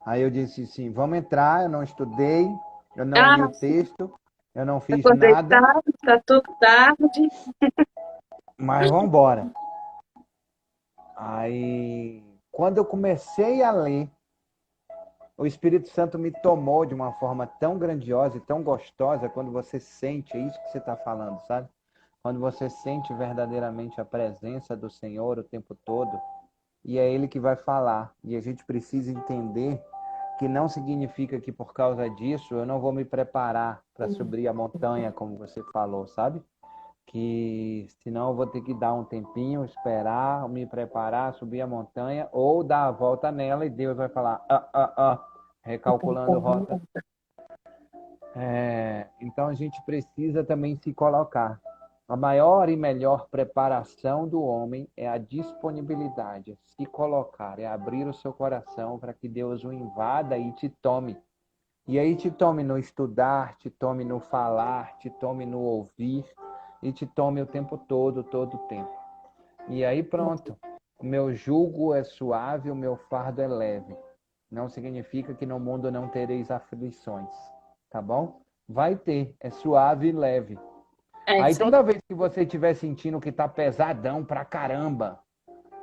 Aí eu disse assim, vamos entrar, eu não estudei, eu não li o Ah, texto, eu não fiz acordei nada, tarde, tá tudo tarde. mas vamos embora. Aí, quando eu comecei a ler, o Espírito Santo me tomou de uma forma tão grandiosa e tão gostosa quando você sente, é isso que você está falando, sabe? Quando você sente verdadeiramente a presença do Senhor o tempo todo, e é Ele que vai falar. E a gente precisa entender que não significa que por causa disso eu não vou me preparar para subir a montanha, como você falou, sabe? Que senão eu vou ter que dar um tempinho, esperar, me preparar, subir a montanha ou dar a volta nela e Deus vai falar, recalculando rota. Então a gente precisa também se colocar. A maior e melhor preparação do homem é a disponibilidade, é se colocar, é abrir o seu coração para que Deus o invada e te tome. E aí te tome no estudar, te tome no falar, te tome no ouvir e te tome o tempo todo o tempo. E aí pronto. O meu jugo é suave, o meu fardo é leve. Não significa que no mundo não tereis aflições, tá bom? Vai ter, é suave e leve. É Aí isso aí. toda vez que você estiver sentindo que tá pesadão pra caramba,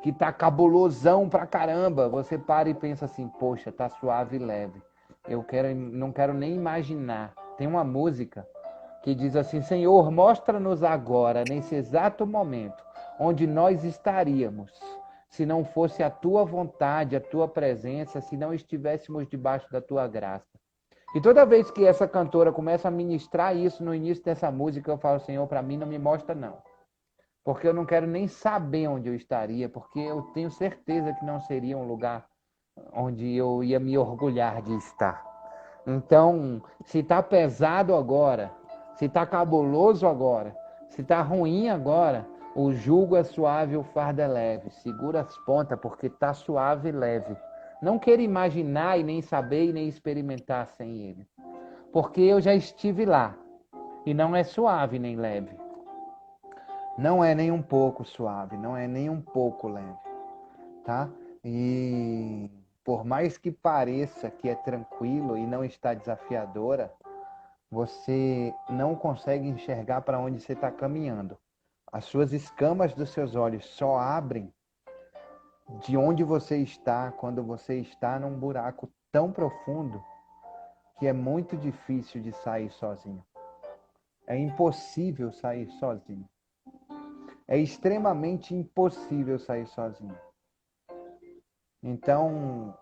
que tá cabulosão pra caramba, você para e pensa assim, poxa, tá suave e leve. Não quero nem imaginar. Tem uma música que diz assim, Senhor, mostra-nos agora, nesse exato momento, onde nós estaríamos, se não fosse a tua vontade, a tua presença, se não estivéssemos debaixo da tua graça. E toda vez que essa cantora começa a ministrar isso no início dessa música, eu falo, Senhor, para mim não me mostra não. Porque eu não quero nem saber onde eu estaria, porque eu tenho certeza que não seria um lugar onde eu ia me orgulhar de estar. Então, se está pesado agora, se está cabuloso agora, se está ruim agora, o jugo é suave, o fardo é leve. Segura as pontas, porque está suave e leve. Não queira imaginar e nem saber e nem experimentar sem ele. Porque eu já estive lá. E não é suave nem leve. Não é nem um pouco suave, não é nem um pouco leve, tá? E por mais que pareça que é tranquilo e não está desafiadora, você não consegue enxergar para onde você está caminhando. As suas escamas dos seus olhos só abrem de onde você está quando você está num buraco tão profundo que é muito difícil de sair sozinho. É impossível sair sozinho. É extremamente impossível sair sozinho. Então,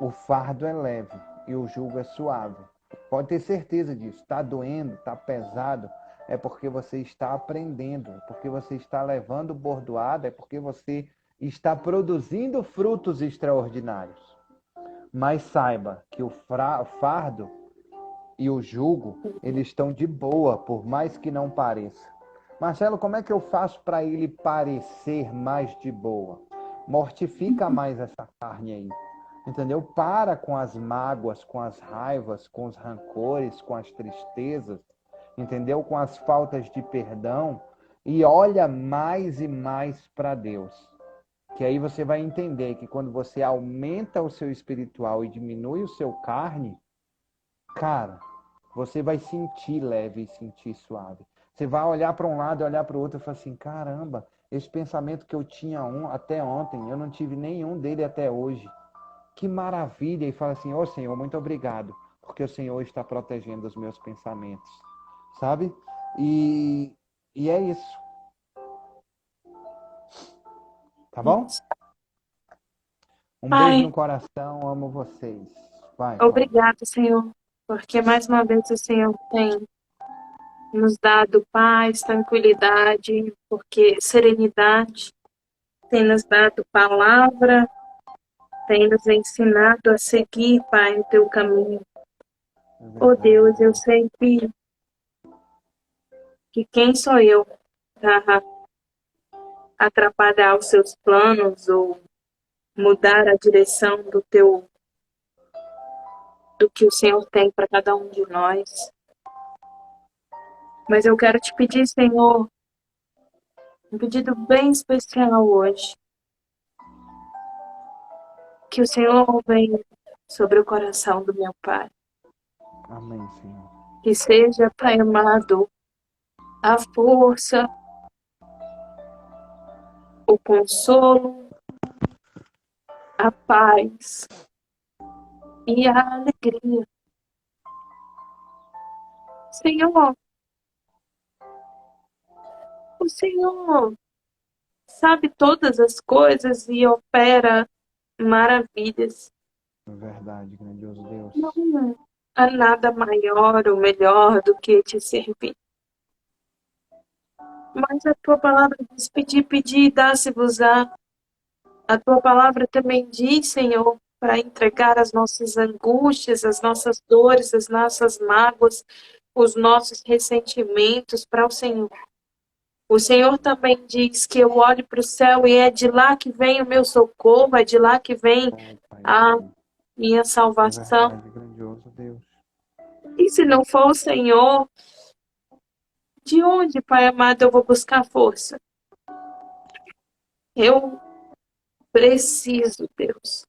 o fardo é leve e o jugo é suave. Pode ter certeza disso. Está doendo, está pesado, é porque você está aprendendo, é porque você está levando bordoada, é porque você está produzindo frutos extraordinários. Mas saiba que o fardo e o jugo, eles estão de boa, por mais que não pareça. Marcelo, como é que eu faço para ele parecer mais de boa? Mortifica mais essa carne aí. Entendeu? Para com as mágoas, com as raivas, com os rancores, com as tristezas, entendeu? Com as faltas de perdão e olha mais e mais para Deus. Que aí você vai entender que quando você aumenta o seu espiritual e diminui o seu carne, cara, você vai sentir leve e sentir suave. Você vai olhar para um lado e olhar para o outro e falar assim, caramba, esse pensamento que eu tinha até ontem, eu não tive nenhum dele até hoje. Que maravilha! E fala assim, ô Senhor, muito obrigado, porque o Senhor está protegendo os meus pensamentos, sabe? E, e é isso, tá bom? Um beijo Pai, no coração, amo vocês. Vai, fala. obrigado, Senhor, porque mais uma vez o Senhor tem nos dado paz, tranquilidade, porque serenidade, tem nos dado palavra, tem nos ensinado a seguir, Pai, o teu caminho. É Oh verdade, Deus, eu Deus. sei que quem sou eu para atrapalhar os seus planos ou mudar a direção do que o Senhor tem para cada um de nós. Mas eu quero te pedir, Senhor, um pedido bem especial hoje. Que o Senhor venha sobre o coração do meu Pai. Amém, Senhor. Que seja, Pai amado, a força, o consolo, a paz e a alegria. Senhor, o Senhor sabe todas as coisas e opera maravilhas. É verdade, grandioso Deus. Não há nada maior ou melhor do que te servir. Mas a tua palavra diz: pedir, pedir, dá-se-vos-á. A tua palavra também diz, Senhor, para entregar as nossas angústias, as nossas dores, as nossas mágoas, os nossos ressentimentos para o Senhor. O Senhor também diz que eu olho para o céu e é de lá que vem o meu socorro, é de lá que vem Pai, a minha é salvação. verdade, grandioso Deus. E se não for o Senhor, de onde, Pai amado, eu vou buscar força? Eu preciso, Deus.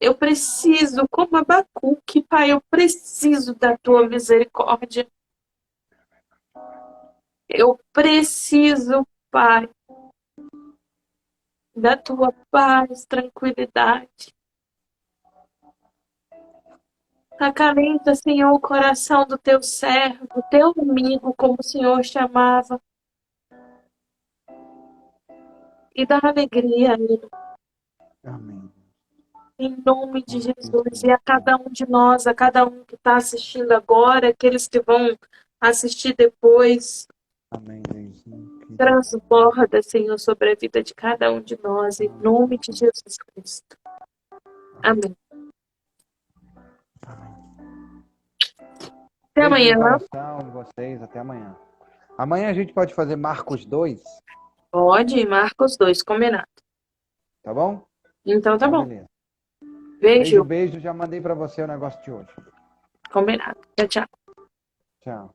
Eu preciso, como Abacuque, Pai, eu preciso da tua misericórdia. Eu preciso, Pai, da tua paz, tranquilidade. Acalenta, Senhor, o coração do teu servo, do teu amigo, como o Senhor chamava. E dá alegria a ele, Amém. em nome de Glória a Deus, Jesus. E Senhor. a cada um de nós, a cada um que está assistindo agora, aqueles que vão assistir depois, Amém, Deusinho. transborda, Senhor, sobre a vida de cada um de nós, em nome de Jesus Cristo. Amém. Amém. Até Beijo no amanhã. coração de vocês. Até amanhã. Amanhã a gente pode fazer Marcos 2, Pode, Marcos 2, combinado. tá bom? Então tá Então, bom. beleza. Beijo, Beijo, beijo. Já mandei pra você o negócio de hoje. combinado. Tchau, tchau. Tchau.